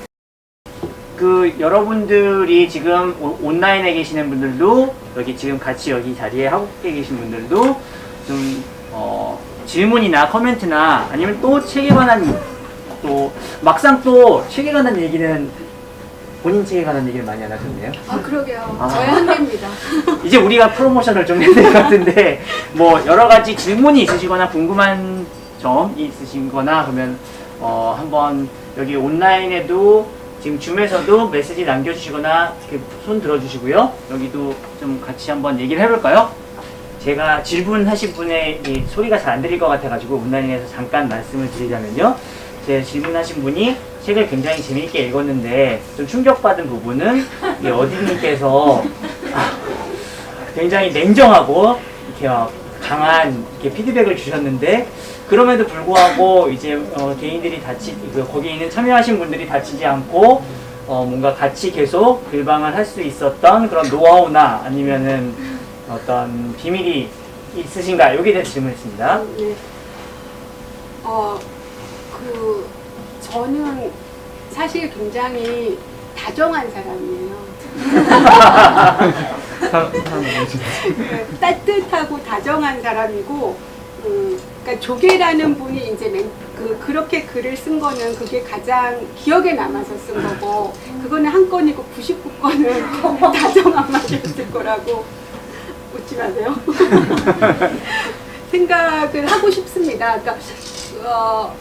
여러분들이 지금 온라인에 계시는 분들도 여기 지금 같이 여기 자리에 하고 계신 분들도 좀 질문이나 코멘트나 아니면 또 책에 관한 또 막상 또 책에 관한 얘기는 본인 책에 관한 얘기를 많이 안 하셨네요. 그러게요. 저의 한계입니다. 이제 우리가 프로모션을 좀 해야 될 것 같은데 뭐 여러 가지 질문이 있으시거나 궁금한 점이 있으시거나 그러면 한번 여기 온라인에도 지금 줌에서도 메시지 남겨주시거나 이렇게 손 들어주시고요. 여기도 좀 같이 한번 얘기를 해볼까요? 제가 질문하신 분의 이 소리가 잘 안 들릴 것 같아가지고 온라인에서 잠깐 말씀을 드리자면요. 제 질문하신 분이 책을 굉장히 재미있게 읽었는데 좀 충격받은 부분은 어디님께서 굉장히 냉정하고 이렇게 강한 이렇게 피드백을 주셨는데 그럼에도 불구하고 이제 개인들이 거기에 있는 참여하신 분들이 다치지 않고 뭔가 같이 계속 글방을 할 수 있었던 그런 노하우나 아니면은 어떤 비밀이 있으신가? 여기에 대해서 질문했습니다. 네. 저는 사실 굉장히 다정한 사람이에요. 따뜻하고 다정한 사람이고, 그러니까 조계라는 분이 이제 그렇게 글을 쓴 거는 그게 가장 기억에 남아서 쓴 거고, 그거는 한 건이고 99건은 다정함이었을 거라고 웃지 마세요. 생각을 하고 싶습니다. 그러니까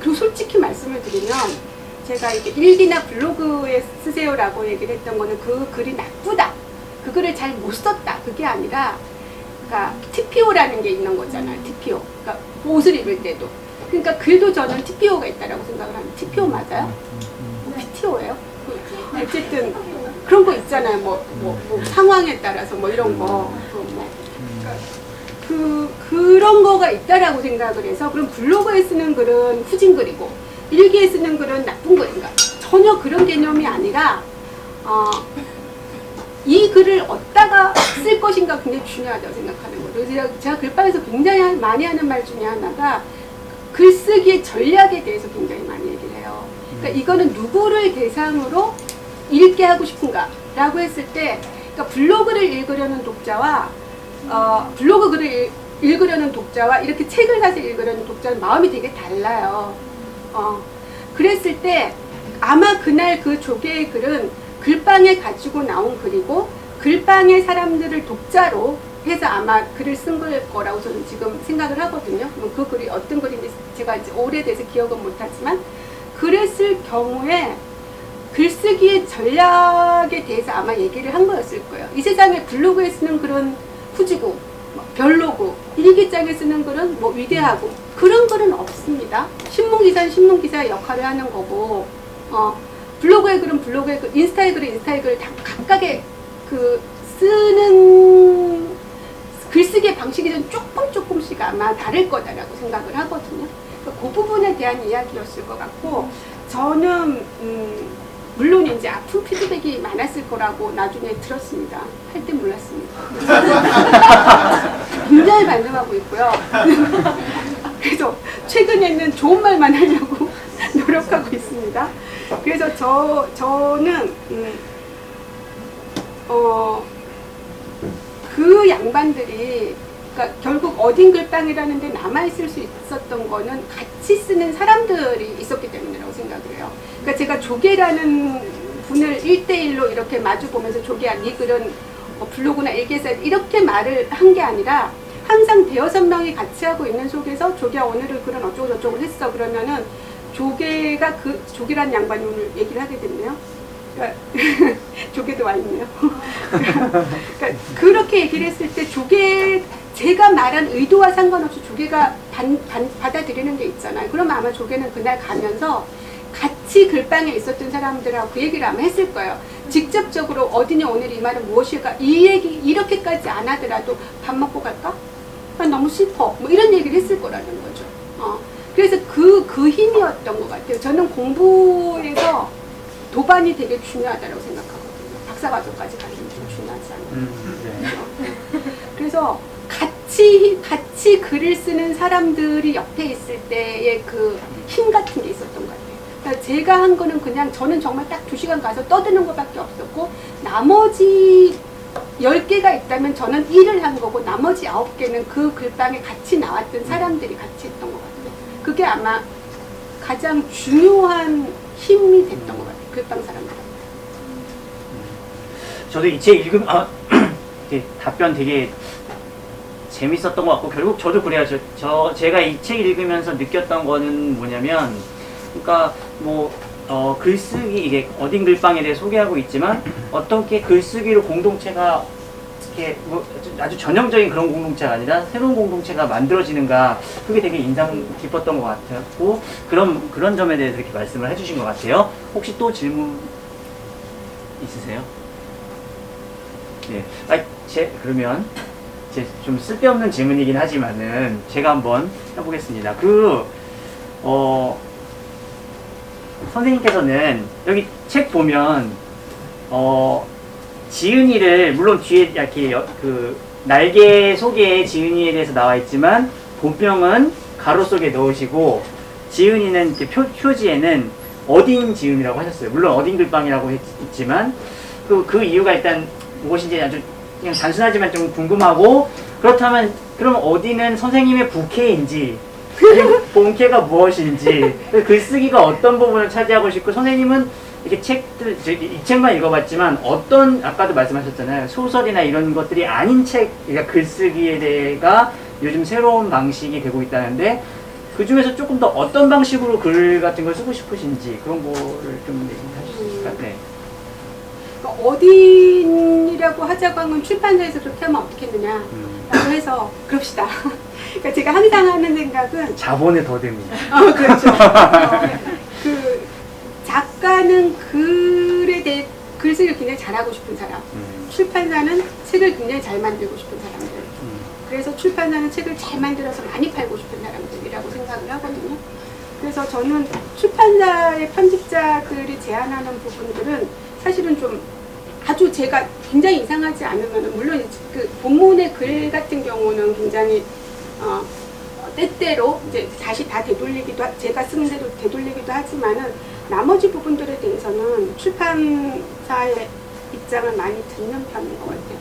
그리고 솔직히 말씀을 드리면 제가 이게 일기나 블로그에 쓰세요라고 얘기를 했던 거는 그 글이 나쁘다, 그 글을 잘 못 썼다, 그게 아니라 그러니까 TPO라는 게 있는 거잖아요. TPO. 그러니까 옷을 입을 때도. 그러니까 글도 저는 TPO가 있다라고 생각을 합니다. TPO 맞아요? PTO예요? 어쨌든 그런 거 있잖아요. 뭐 상황에 따라서 뭐 이런 거. 그런 거가 있다라고 생각을 해서 그럼 블로그에 쓰는 글은 후진 글이고 일기에 쓰는 글은 나쁜 글인가? 전혀 그런 개념이 아니라 이 글을 어디다가 쓸 것인가 굉장히 중요하다고 생각하는 거예요. 그래서 제가 글방에서 굉장히 많이 하는 말 중에 하나가 글쓰기의 전략에 대해서 굉장히 많이 얘기를 해요. 그러니까 이거는 누구를 대상으로 읽게 하고 싶은가 라고 했을 때 그러니까 블로그를 읽으려는 독자와 블로그 글을 읽으려는 독자와 이렇게 책을 사서 읽으려는 독자는 마음이 되게 달라요. 그랬을 때 아마 그날 그 조계의 글은 글방에 가지고 나온 글이고 글방의 사람들을 독자로 해서 아마 글을 쓴 거라고 저는 지금 생각을 하거든요. 그 글이 어떤 글인지 제가 이제 오래돼서 기억은 못하지만 그랬을 경우에 글쓰기의 전략에 대해서 아마 얘기를 한 거였을 거예요. 이 세상에 블로그에 쓰는 그런 후지고 별로고 일기장에 쓰는 글은 뭐 위대하고 그런 글은 없습니다. 신문기사는 신문기사의 역할을 하는 거고, 블로그의 글은 블로그의 글, 인스타의 글은 인스타의 글 다 각각의 그 쓰는 글쓰기의 방식이 좀 조금씩 아마 다를 거다라고 생각을 하거든요. 그러니까 그 부분에 대한 이야기였을 것 같고, 저는 물론 이제 아픈 피드백이 많았을 거라고 나중에 들었습니다. 할 때 몰랐습니다. 굉장히 반성하고 있고요. 그래서 최근에는 좋은 말만 하려고 노력하고 있습니다. 그래서 저는 그 양반들이, 그러니까 결국 어딘 글빵이라는 데 남아있을 수 있었던 거는 같이 쓰는 사람들이 있었기 때문이라고 생각을 해요. 그러니까 제가 조계라는 분을 1대1로 이렇게 마주보면서 조계야, 네 글은 블로그나 일기에서 이렇게 말을 한 게 아니라 항상 대여섯 명이 같이 하고 있는 속에서 조계야, 오늘은 글은 어쩌고저쩌고 했어. 그러면은 조계가 조계라는 양반이 오늘 얘기를 하게 됐네요. 그러니까 조계도 와 있네요. 그러니까 그렇게 얘기를 했을 때 제가 말한 의도와 상관없이 조계가 받아들이는 게 있잖아요. 그러면 아마 조계는 그날 가면서 같이 글방에 있었던 사람들하고 그 얘기를 아마 했을 거예요. 직접적으로 어디냐, 오늘 이 말은 무엇일까, 이 얘기 이렇게까지 안 하더라도 밥 먹고 갈까? 난 너무 슬퍼. 뭐 이런 얘기를 했을 거라는 거죠. 그래서 그 힘이었던 것 같아요. 저는 공부에서 도반이 되게 중요하다고 생각하거든요. 박사과정까지 가는 게 좀 중요하지 않나요? 그래서 같이 글을 쓰는 사람들이 옆에 있을 때의 그 힘 같은 게 있었던 것 같아요. 그러니까 제가 한 거는 그냥 저는 정말 딱 2시간 가서 떠드는 것밖에 없었고, 나머지 10개가 있다면 저는 일을 한 거고, 나머지 9개는 그 글방에 같이 나왔던 사람들이 같이 했던 것 같아요. 그게 아마 가장 중요한 힘이 됐던 것 같아요. 글방 사람들한테. 저도 이 책 읽으면 답변 되게 재밌었던 것 같고, 결국 저도 그래요. 제가 이 책 읽으면서 느꼈던 거는 뭐냐면, 그러니까 글쓰기, 이게 어딘 글방에 대해 소개하고 있지만 어떻게 글쓰기로 공동체가 이렇게 아주 전형적인 그런 공동체가 아니라 새로운 공동체가 만들어지는가, 그게 되게 인상 깊었던 것 같았고, 그런 점에 대해서 이렇게 말씀을 해주신 것 같아요. 혹시 또 질문 있으세요? 네. 그러면 좀 쓸데없는 질문이긴 하지만은 제가 한번 해보겠습니다. 선생님께서는 여기 책 보면 지은이를, 물론 뒤에 이렇게 날개 속에 지은이에 대해서 나와 있지만 본명은 가로 속에 넣으시고, 지은이는 이렇게 표지에는 어딘 지은이라고 하셨어요. 물론 어딘 글방이라고 했지만 그 이유가 일단 무엇인지 아주 그냥 단순하지만 좀 궁금하고, 그렇다면 그럼 어디는 선생님의 부캐인지 본캐가 무엇인지, 글쓰기가 어떤 부분을 차지하고 싶고, 선생님은 이렇게 이 책만 읽어봤지만 아까도 말씀하셨잖아요. 소설이나 이런 것들이 아닌 책, 그러니까 글쓰기에 대해가 요즘 새로운 방식이 되고 있다는데, 그 중에서 조금 더 어떤 방식으로 글 같은 걸 쓰고 싶으신지 그런 거를 좀 얘기해 주실까요? 네. 어딘이라고 하자고 하면 출판사에서 그렇게 하면 어떻겠느냐 라고 해서 그럽시다. 그러니까 제가 항상 하는 생각은 자본의 덫입니다. 그렇죠. 그 작가는 글에 대해 글쓰기를 굉장히 잘하고 싶은 사람, 출판사는 책을 굉장히 잘 만들고 싶은 사람들, 그래서 출판사는 책을 잘 만들어서 많이 팔고 싶은 사람들이라고 생각을 하거든요. 그래서 저는 출판사의 편집자들이 제안하는 부분들은 사실은 좀 아주 제가 굉장히 이상하지 않으면, 물론 그 본문의 글 같은 경우는 굉장히 때때로 이제 다시 다 제가 쓰는 대로 되돌리기도 하지만은, 나머지 부분들에 대해서는 출판사의 입장을 많이 듣는 편인 것 같아요.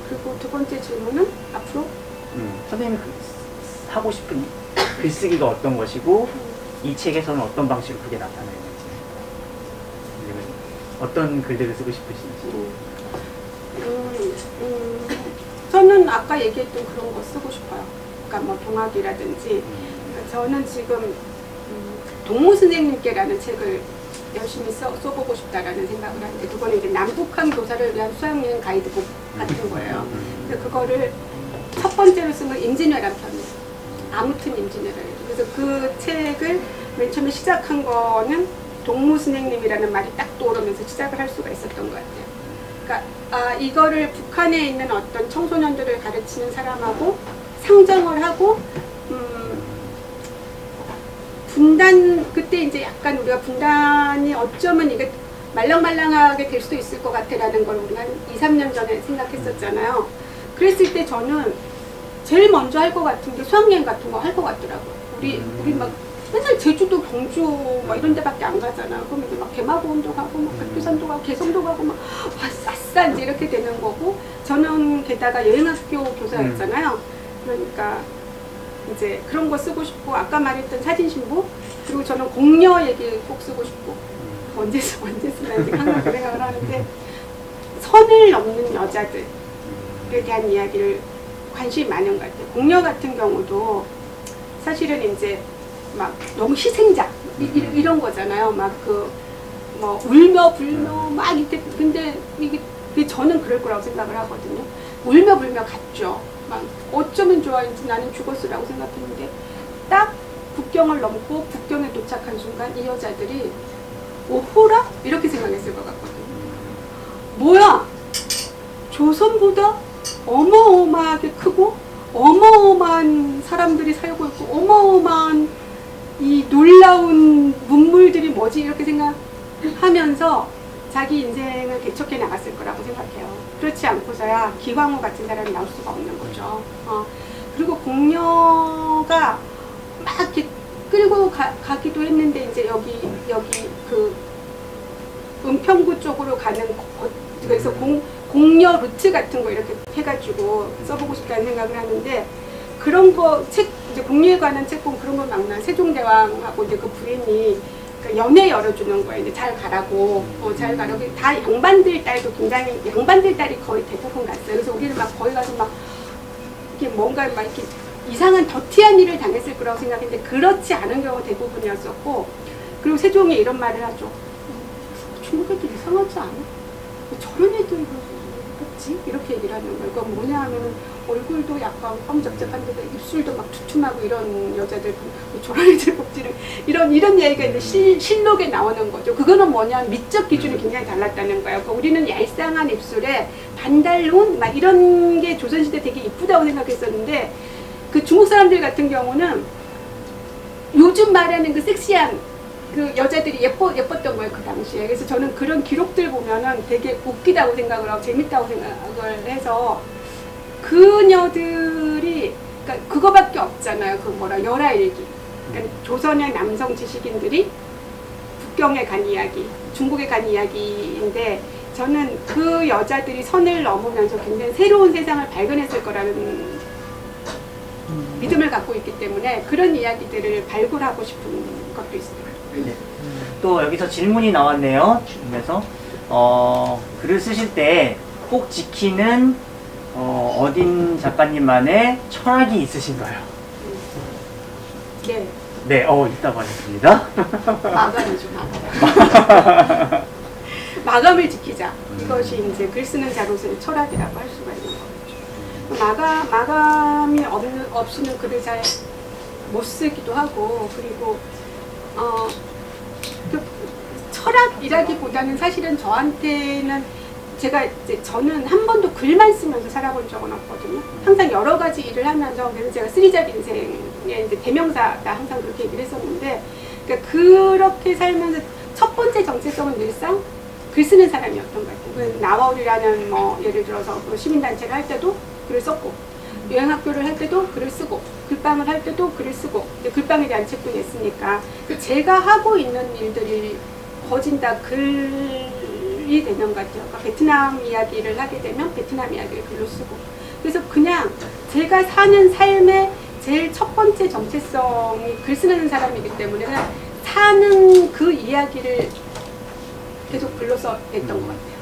그리고 두 번째 질문은 앞으로 선생님이 하고 싶은 글쓰기가 어떤 것이고, 이 책에서는 어떤 방식으로 그게 나타나는지, 어떤 글들을 쓰고 싶으신지. 저는 아까 얘기했던 그런 거 쓰고 싶어요. 그러니까 뭐 동학이라든지. 저는 지금 동무 선생님께라는 책을 열심히 써보고 싶다라는 생각을 하는데, 그거는 이제 남북한 교사를 위한 수학여행 가이드북 같은 거예요. 근데 그거를 첫 번째로 쓴 건 임진왜란 편이에요. 아무튼 임진왜란. 그래서 그 책을 맨 처음에 시작한 거는 동무스낵님이라는 말이 딱 떠오르면서 시작을 할 수가 있었던 것 같아요. 그러니까 이거를 북한에 있는 어떤 청소년들을 가르치는 사람하고 상정을 하고 분단, 그때 이제 약간 우리가 분단이 어쩌면 이게 말랑말랑하게 될 수도 있을 것 같아라는 걸 우리가 한 2, 3년 전에 생각했었잖아요. 그랬을 때 저는 제일 먼저 할 것 같은 게 수학여행 같은 거 할 것 같더라고요. 우리 막 맨날 제주도, 경주 막 이런 데밖에 안 가잖아요. 그럼 이제 막 개마고원도 가고, 막 백두산도 가고, 개성도 가고, 막 아싸 이제 이렇게 되는 거고, 저는 게다가 여행학교 교사였잖아요. 그러니까 이제 그런 거 쓰고 싶고, 아까 말했던 사진신부, 그리고 저는 공녀 얘기 꼭 쓰고 싶고, 언제 쓰나 항상 그 생각을 하는데, 선을 넘는 여자들에 대한 이야기를 관심이 많은 것 같아요. 공녀 같은 경우도 사실은 이제 막 너무 희생자 이런 거잖아요. 막 뭐 울며 불며 막 이렇게. 근데 이게 저는 그럴 거라고 생각을 하거든요. 울며 불며 갔죠. 막 어쩌면 좋아인지 나는 죽었으라고 생각했는데 딱 국경을 넘고 국경에 도착한 순간 이 여자들이 오호라? 이렇게 생각했을 것 같거든요. 뭐야? 조선보다 어마어마하게 크고 어마어마한 사람들이 살고 있고 어마어마한 이 놀라운 문물들이 뭐지? 이렇게 생각하면서 자기 인생을 개척해 나갔을 거라고 생각해요. 그렇지 않고서야 기광후 같은 사람이 나올 수가 없는 거죠. 그리고 공녀가 막 이렇게 끌고 가기도 했는데 이제 여기 그 은평구 쪽으로 가는 그래서 공녀 루트 같은 거 이렇게 해가지고 써보고 싶다는 생각을 하는데, 그런 거 이제 공녀에 관한 책 보면 그런 거 막 나. 세종대왕하고 이제 그 부인이 그 연애 열어주는 거예요. 이제 잘 가라고, 잘 가라고. 다 양반들 딸도 굉장히, 양반들 딸이 거의 대부분 갔어요. 그래서 우리는 막 거기 가서 막 이게 뭔가 막 이렇게 이상한 더티한 일을 당했을 거라고 생각했는데 그렇지 않은 경우 대부분이었었고, 그리고 세종이 이런 말을 하죠. 중국 애들 이상하지 않아? 저런 애들 뽑지? 이렇게 얘기를 하는 거예요. 그건 뭐냐 하면은 얼굴도 약간 껌적적한데 입술도 막 두툼하고 이런 여자들 저런 애들 뽑지는 이런 이야기가 이제 실록에 나오는 거죠. 그거는 뭐냐면 미적 기준이 굉장히 달랐다는 거예요. 그러니까 우리는 얄쌍한 입술에 반달론 막 이런 게 조선시대 되게 이쁘다고 생각했었는데, 그 중국 사람들 같은 경우는 요즘 말하는 그 섹시한 그 여자들이 예뻤던 거예요, 그 당시에. 그래서 저는 그런 기록들 보면은 되게 웃기다고 생각을 하고 재밌다고 생각을 해서, 그녀들이, 그러니까 그거밖에 없잖아요. 그 열하일기. 그러니까 조선의 남성 지식인들이 북경에 간 이야기, 중국에 간 이야기인데, 저는 그 여자들이 선을 넘으면서 굉장히 새로운 세상을 발견했을 거라는 믿음을 갖고 있기 때문에 그런 이야기들을 발굴하고 싶은 것도 있어요. 네. 또 여기서 질문이 나왔네요. 그래서 글을 쓰실 때 꼭 지키는 어딘 작가님만의 철학이 있으신가요? 네. 네, 있다고 하셨습니다. 마감이죠, 마감. 마감을 지키자. 이것이 이제 글 쓰는 자로서의 철학이라고 할 수가 있는 거죠. 마감이 없이는 글을 잘 못 쓰기도 하고, 그리고 그 철학이라기보다는 사실은 저한테는 저는 한 번도 글만 쓰면서 살아본 적은 없거든요. 항상 여러 가지 일을 하면서, 그래서 제가 쓰리잡 인생의 이제 대명사다 항상 그렇게 얘기를 했었는데, 그러니까 그렇게 살면서 첫 번째 정체성은 늘상 글 쓰는 사람이었던 것 같아요. 나와울이라는 예를 들어서 시민단체를 할 때도 글을 썼고, 여행학교를 할 때도 글을 쓰고, 글방을 할 때도 글을 쓰고, 글방에 대한 책도 냈으니까 제가 하고 있는 일들이 거진 다 글이 되는 것 같아요. 그러니까 베트남 이야기를 하게 되면 베트남 이야기를 글로 쓰고, 그래서 그냥 제가 사는 삶의 제일 첫 번째 정체성이 글 쓰는 사람이기 때문에 사는 그 이야기를 계속 글로 써냈던 것 같아요.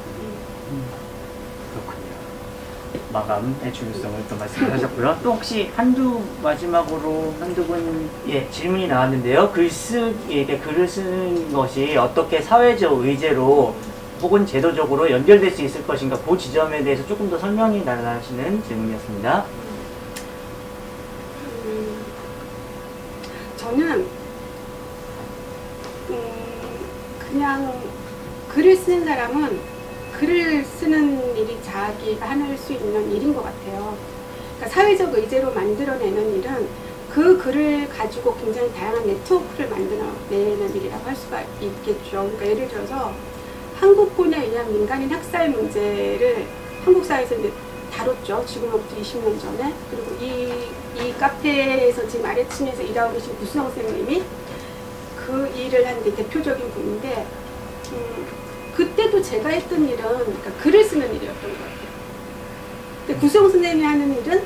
마감의 중요성을 또 말씀하셨고요. 또 혹시 마지막으로 한두 분 질문이 나왔는데요. 글을 쓰는 것이 어떻게 사회적 의제로 혹은 제도적으로 연결될 수 있을 것인가, 그 지점에 대해서 조금 더 설명이 달라지는 질문이었습니다. 저는 그냥 글을 쓰는 사람은 글을 쓰는 일이 자기가 할 수 있는 일인 것 같아요. 그러니까 사회적 의제로 만들어내는 일은 그 글을 가지고 굉장히 다양한 네트워크를 만들어내는 일이라고 할 수가 있겠죠. 그러니까 예를 들어서 한국군에 의한 민간인 학살 문제를 한국 사회에서 이제 다뤘죠. 지금부터 20년 전에. 그리고 이 카페에서 지금 아래층에서 일하고 계신 구수영 선생님이 그 일을 한 대표적인 분인데, 그때도 제가 했던 일은 그러니까 글을 쓰는 일이었던 것 같아요. 근데 구수영 선생님이 하는 일은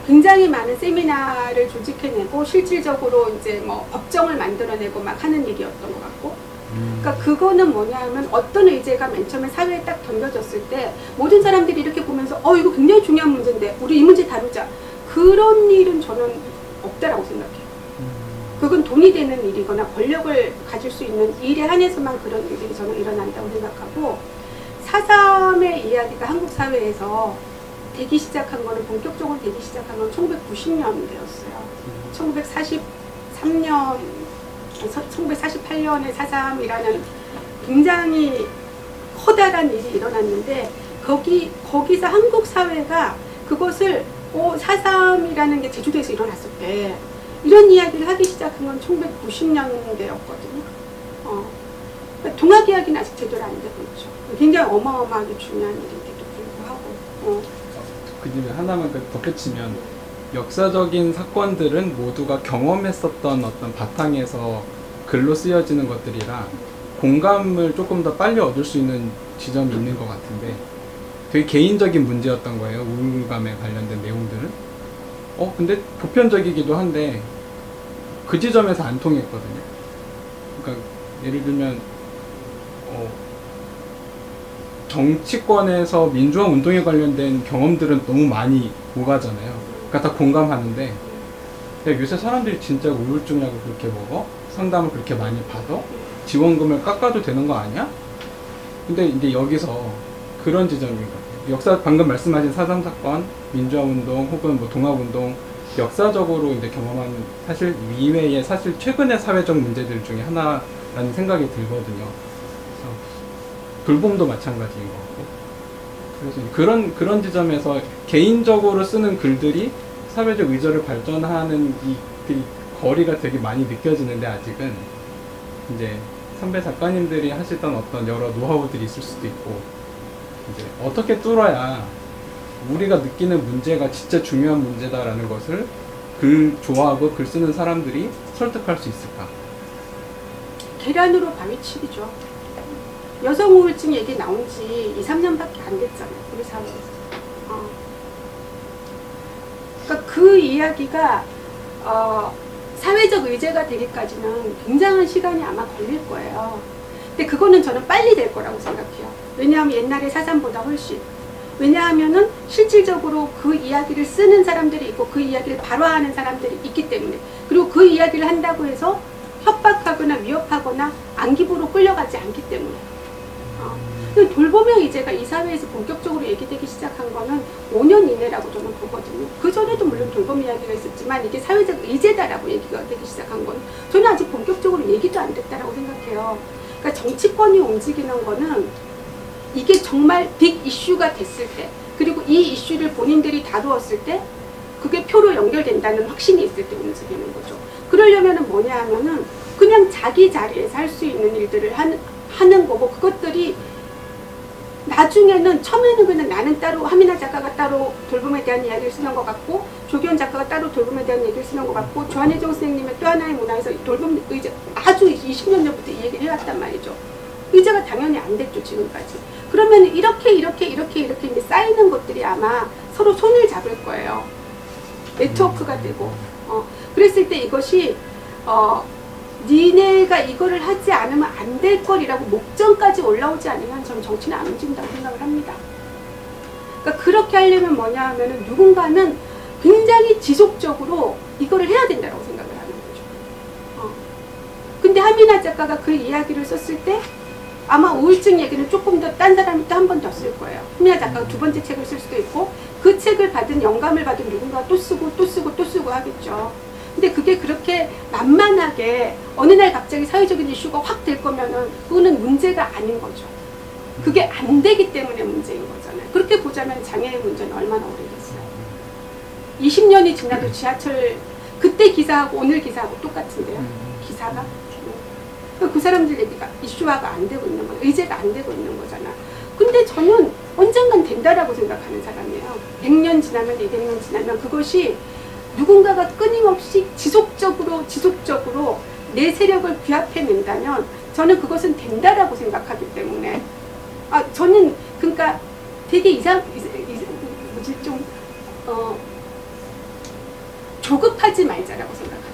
굉장히 많은 세미나를 조직해내고 실질적으로 이제 뭐 법정을 만들어내고 막 하는 일이었던 것 같고, 그러니까 그거는 뭐냐 하면 어떤 의제가 맨 처음에 사회에 딱 던져졌을 때 모든 사람들이 이렇게 보면서 이거 굉장히 중요한 문제인데 우리 이 문제 다루자, 그런 일은 저는 없다라고 생각해요. 그건 돈이 되는 일이거나 권력을 가질 수 있는 일에 한해서만 그런 일들이 저는 일어난다고 생각하고, 4.3의 이야기가 한국 사회에서 되기 시작한 거는, 본격적으로 되기 시작한 건 1990년대였어요. 1943년, 1948년에 4.3이라는 굉장히 커다란 일이 일어났는데, 거기서 한국 사회가 그것을 4.3이라는 게 제주도에서 일어났을 때 이런 이야기를 하기 시작한 건 1990년대였거든요. 동학 이야기는 아직 제대로 안 되고 있죠. 굉장히 어마어마하게 중요한 일인데도 불구하고. 그 집에 하나만 덧붙이면, 역사적인 사건들은 모두가 경험했었던 어떤 바탕에서 글로 쓰여지는 것들이라 공감을 조금 더 빨리 얻을 수 있는 지점이 있는 것 같은데, 되게 개인적인 문제였던 거예요. 우울감에 관련된 내용들은. 근데 보편적이기도 한데 그 지점에서 안 통했거든요. 그러니까 예를 들면 정치권에서 민주화 운동에 관련된 경험들은 너무 많이 오가잖아요. 그러니까 다 공감하는데, 야, 요새 사람들이 진짜 우울증 약을 그렇게 먹어? 상담을 그렇게 많이 받아? 지원금을 깎아도 되는 거 아니야? 근데 이제 여기서 그런 지점인 것 같아요. 역사, 방금 말씀하신 4.3 사건, 민주화 운동 혹은 뭐 동학 운동, 역사적으로 이제 경험한 사실 이외의 사실 최근의 사회적 문제들 중에 하나라는 생각이 들거든요. 돌봄도 마찬가지인 것 같고. 그래서 그런 지점에서 개인적으로 쓰는 글들이 사회적 의제를 발전하는 이 거리가 되게 많이 느껴지는데, 아직은 이제 선배 작가님들이 하시던 어떤 여러 노하우들이 있을 수도 있고, 이제 어떻게 뚫어야 우리가 느끼는 문제가 진짜 중요한 문제다라는 것을 글 좋아하고 글 쓰는 사람들이 설득할 수 있을까? 계란으로 바위치기죠. 여성 우울증 얘기 나온 지 2, 3년밖에 안 됐잖아요. 우리 사회에서. 그러니까 그 이야기가 사회적 의제가 되기까지는 굉장한 시간이 아마 걸릴 거예요. 근데 그거는 저는 빨리 될 거라고 생각해요. 왜냐하면 옛날에 4.3보다 훨씬. 왜냐하면은 실질적으로 그 이야기를 쓰는 사람들이 있고 그 이야기를 발화하는 사람들이 있기 때문에, 그리고 그 이야기를 한다고 해서 협박하거나 위협하거나 안기부로 끌려가지 않기 때문에. 돌봄의 의제가 이 사회에서 본격적으로 얘기되기 시작한 거는 5년 이내라고 저는 보거든요. 그 전에도 물론 돌봄 이야기가 있었지만 이게 사회적 의제다라고 얘기가 되기 시작한 건 저는 아직 본격적으로 얘기도 안 됐다라고 생각해요. 그러니까 정치권이 움직이는 거는 이게 정말 빅 이슈가 됐을 때, 그리고 이 이슈를 본인들이 다루었을 때 그게 표로 연결된다는 확신이 있을 때 움직이는 거죠. 그러려면 뭐냐 하면은 그냥 자기 자리에서 할 수 있는 일들을 하는 거고, 그것들이 나중에는 처음에는 그냥 나는 따로, 하미나 작가가 따로 돌봄에 대한 이야기를 쓰는 것 같고, 조기현 작가가 따로 돌봄에 대한 얘기를 쓰는 것 같고, 조한혜정 선생님의 또 하나의 문화에서 돌봄 의제 아주 20년 전부터 이 얘기를 해왔단 말이죠. 의제가 당연히 안 됐죠, 지금까지. 그러면 이렇게 이제 쌓이는 것들이 아마 서로 손을 잡을 거예요. 네트워크가 되고. 그랬을 때 이것이 니네가 이거를 하지 않으면 안 될 거리라고 목전까지 올라오지 않으면 저는 정치는 안 움직인다고 생각을 합니다. 그러니까 그렇게 하려면 뭐냐 하면은 누군가는 굉장히 지속적으로 이거를 해야 된다고 생각을 하는 거죠. 근데 하미나 작가가 그 이야기를 썼을 때 아마 우울증 얘기는 조금 더 딴 사람이 또 한 번 더 쓸 거예요. 하미나 작가가 두 번째 책을 쓸 수도 있고, 그 책을 받은 영감을 받은 누군가 또 쓰고 하겠죠. 근데 그게 그렇게 만만하게 어느 날 갑자기 사회적인 이슈가 확 될 거면은 그거는 문제가 아닌 거죠. 그게 안 되기 때문에 문제인 거잖아요. 그렇게 보자면 장애의 문제는 얼마나 오래됐어요. 20년이 지나도 지하철 그때 기사하고 오늘 기사하고 똑같은데요. 기사가 그 사람들 얘기가 이슈화가 안 되고 있는 거예요. 의제가 안 되고 있는 거잖아. 근데 저는 언젠간 된다라고 생각하는 사람이에요. 100년 지나면 200년 지나면 그것이 누군가가 끊임없이 지속적으로 내 세력을 규합해낸다면 저는 그것은 된다라고 생각하기 때문에 저는 그러니까 되게 좀 조급하지 말자라고 생각합니다.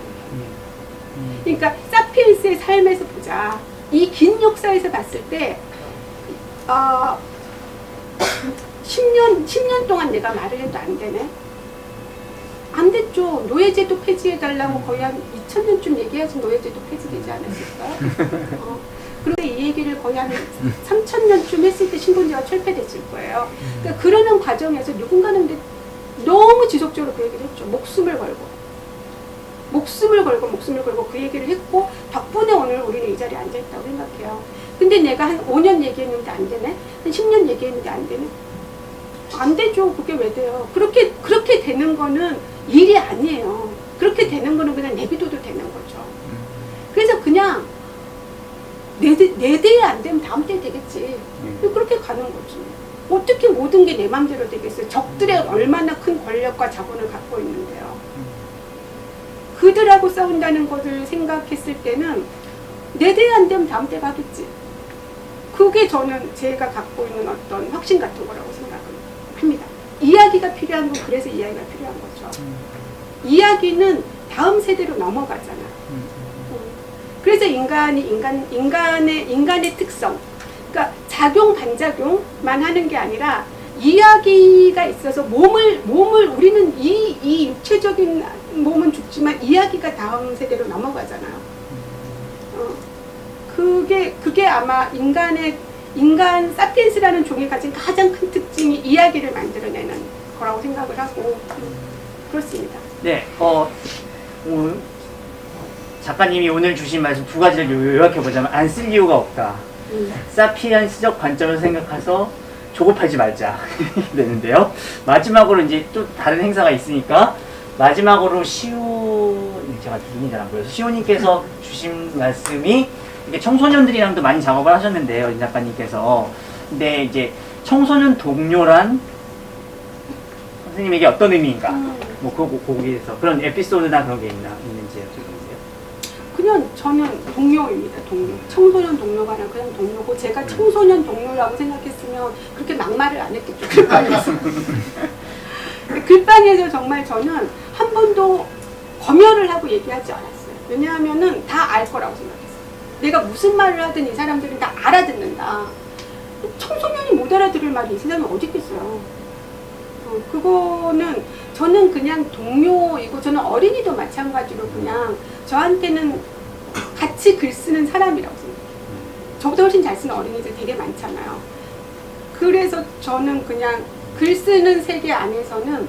그러니까 사피엔스의 삶에서 보자. 이 긴 역사에서 봤을 때 10년 동안 내가 말을 해도 안 되네. 안 됐죠. 노예제도 폐지해달라고 거의 한 2000년쯤 얘기해서 노예제도 폐지되지 않았을까요? 그런데 이 얘기를 거의 한 3000년쯤 했을 때 신분제가 철폐됐을 거예요. 그러니까 그러는 과정에서 누군가는 근데 너무 지속적으로 그 얘기를 했죠. 목숨을 걸고 그 얘기를 했고 덕분에 오늘 우리는 이 자리에 앉아있다고 생각해요. 근데 내가 한 5년 얘기했는데 안 되네? 한 10년 얘기했는데 안 되네? 안 되죠. 그게 왜 돼요? 그렇게 되는 거는 일이 아니에요. 그렇게 되는 거는 그냥 내비둬도 되는 거죠. 그래서 그냥 내 대에 안 되면 다음 대에 되겠지. 그렇게 가는 거지. 어떻게 모든 게 내 맘대로 되겠어요? 적들의 얼마나 큰 권력과 자본을 갖고 있는데요. 그들하고 싸운다는 것을 생각했을 때는 내 대에 안 되면 다음 대 가겠지. 그게 저는 제가 갖고 있는 어떤 확신 같은 거라고 생각합니다. 이야기가 필요한 건 그래서 이야기가 필요한 거죠. 이야기는 다음 세대로 넘어가잖아. 그래서 인간의 특성, 그러니까 작용 반작용만 하는 게 아니라 이야기가 있어서 몸을 우리는 이 육체적인 몸은 죽지만 이야기가 다음 세대로 넘어가잖아요. 그게 아마 인간 사피엔스라는 종이 가진 가장 큰 특징이 이야기를 만들어내는 거라고 생각을 하고 그렇습니다. 네, 작가님이 오늘 주신 말씀 두 가지를 요약해보자면 안 쓸 이유가 없다. 사피엔스적 관점에서 생각해서 조급하지 말자 되는데요. 마지막으로 이제 또 다른 행사가 있으니까 마지막으로 제가 눈이 잘 안 보여서 시호님께서 주신 말씀이 이게 청소년들이랑도 많이 작업을 하셨는데요, 임 작가님께서. 근데 이제 청소년 동료란 선생님에게 어떤 의미인가? 뭐 거기에서 그런 에피소드나 그런 게 있는지 여쭤보세요. 그냥 저는 동료입니다. 동료. 청소년 동료가 아니라 그냥 동료고 제가 청소년 동료라고 생각했으면 그렇게 막말을 안 했겠죠. 글방에서. 글방에서 정말 저는 한 번도 검열을 하고 얘기하지 않았어요. 왜냐하면은 다 알 거라고 생각했어요. 내가 무슨 말을 하든 이 사람들은 다 알아듣는다. 청소년이 못 알아들을 말이 이 세상에 어디 있겠어요. 그거는 저는 그냥 동료이고 저는 어린이도 마찬가지로 그냥 저한테는 같이 글 쓰는 사람이라고 생각해요. 저보다 훨씬 잘 쓰는 어린이들 되게 많잖아요. 그래서 저는 그냥 글 쓰는 세계 안에서는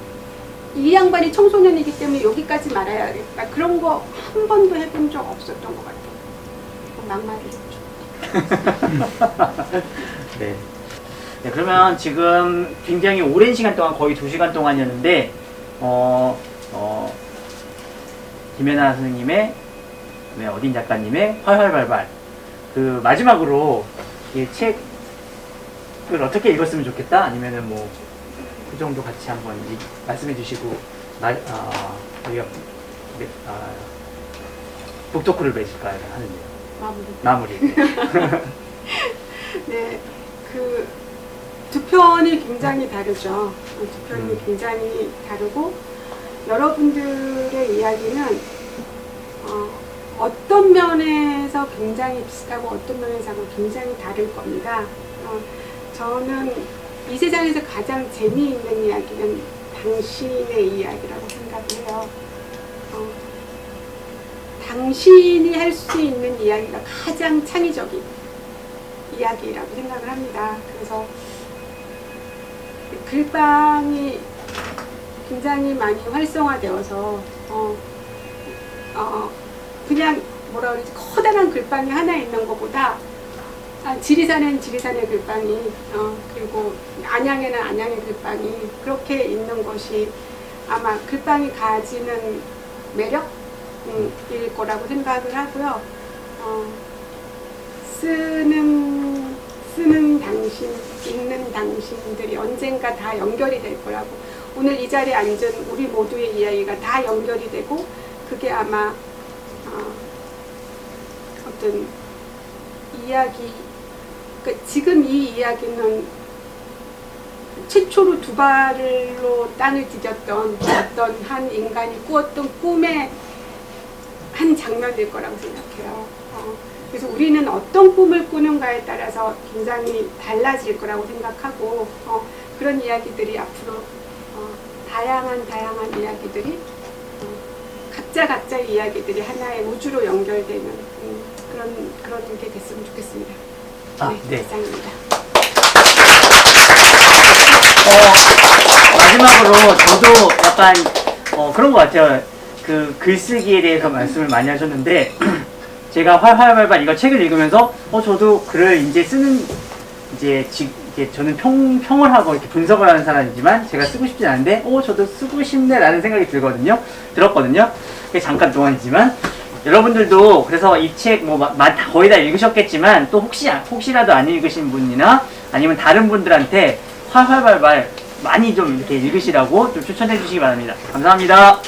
이 양반이 청소년이기 때문에 여기까지 말아야겠다. 그런 거 한 번도 해본 적 없었던 것 같아요. 막말을 했죠. 네. 네, 그러면 지금 굉장히 오랜 시간 동안 거의 2시간 동안이었는데 김연아 선생님의 어딘 작가님의 활활발발 그 마지막으로 이 책을 어떻게 읽었으면 좋겠다 아니면은 뭐 그 정도 같이 한번 말씀해 주시고 우리가 북토크를 맺을까 하는데요. 마무리. 네, 그 두 편이 굉장히 다르죠. 두 편이 굉장히 다르고 여러분들의 이야기는 어떤 면에서 굉장히 비슷하고 어떤 면에서 굉장히 다를 겁니다. 저는 이 세상에서 가장 재미있는 이야기는 당신의 이야기라고 생각을 해요. 당신이 할 수 있는 이야기가 가장 창의적인 이야기라고 생각을 합니다. 그래서 글방이 굉장히 많이 활성화되어서 그냥 뭐라 그러지 커다란 글방이 하나 있는 것보다 지리산엔 지리산의 글방이 그리고 안양에는 안양의 글방이 그렇게 있는 것이 아마 글방이 가지는 매력일 거라고 생각을 하고요. 쓰는 당신, 읽는 당신들이 언젠가 다 연결이 될 거라고 오늘 이 자리에 앉은 우리 모두의 이야기가 다 연결이 되고 그게 아마 어떤 이야기 그러니까 지금 이 이야기는 최초로 두 발로 땅을 디뎠던 어떤 한 인간이 꾸었던 꿈의 한 장면일 거라고 생각해요. 그래서 우리는 어떤 꿈을 꾸는가에 따라서 굉장히 달라질 거라고 생각하고 그런 이야기들이 앞으로 다양한 이야기들이 각자의 이야기들이 하나의 우주로 연결되는 그런 게 됐으면 좋겠습니다. 네. 이상입니다. 마지막으로 저도 약간 그런 것 같아요. 그 글쓰기에 대해서 말씀을 많이 하셨는데 제가 활활발발 이거 책을 읽으면서 저도 글을 이제 쓰는 이제 저는 평을 하고 이렇게 분석을 하는 사람이지만 제가 쓰고 싶지 않은데 저도 쓰고 싶네라는 생각이 들었거든요. 그게 잠깐 동안이지만 여러분들도 그래서 이 책 거의 다 읽으셨겠지만 또 혹시라도 안 읽으신 분이나 아니면 다른 분들한테 활활발발 많이 좀 이렇게 읽으시라고 좀 추천해 주시기 바랍니다. 감사합니다.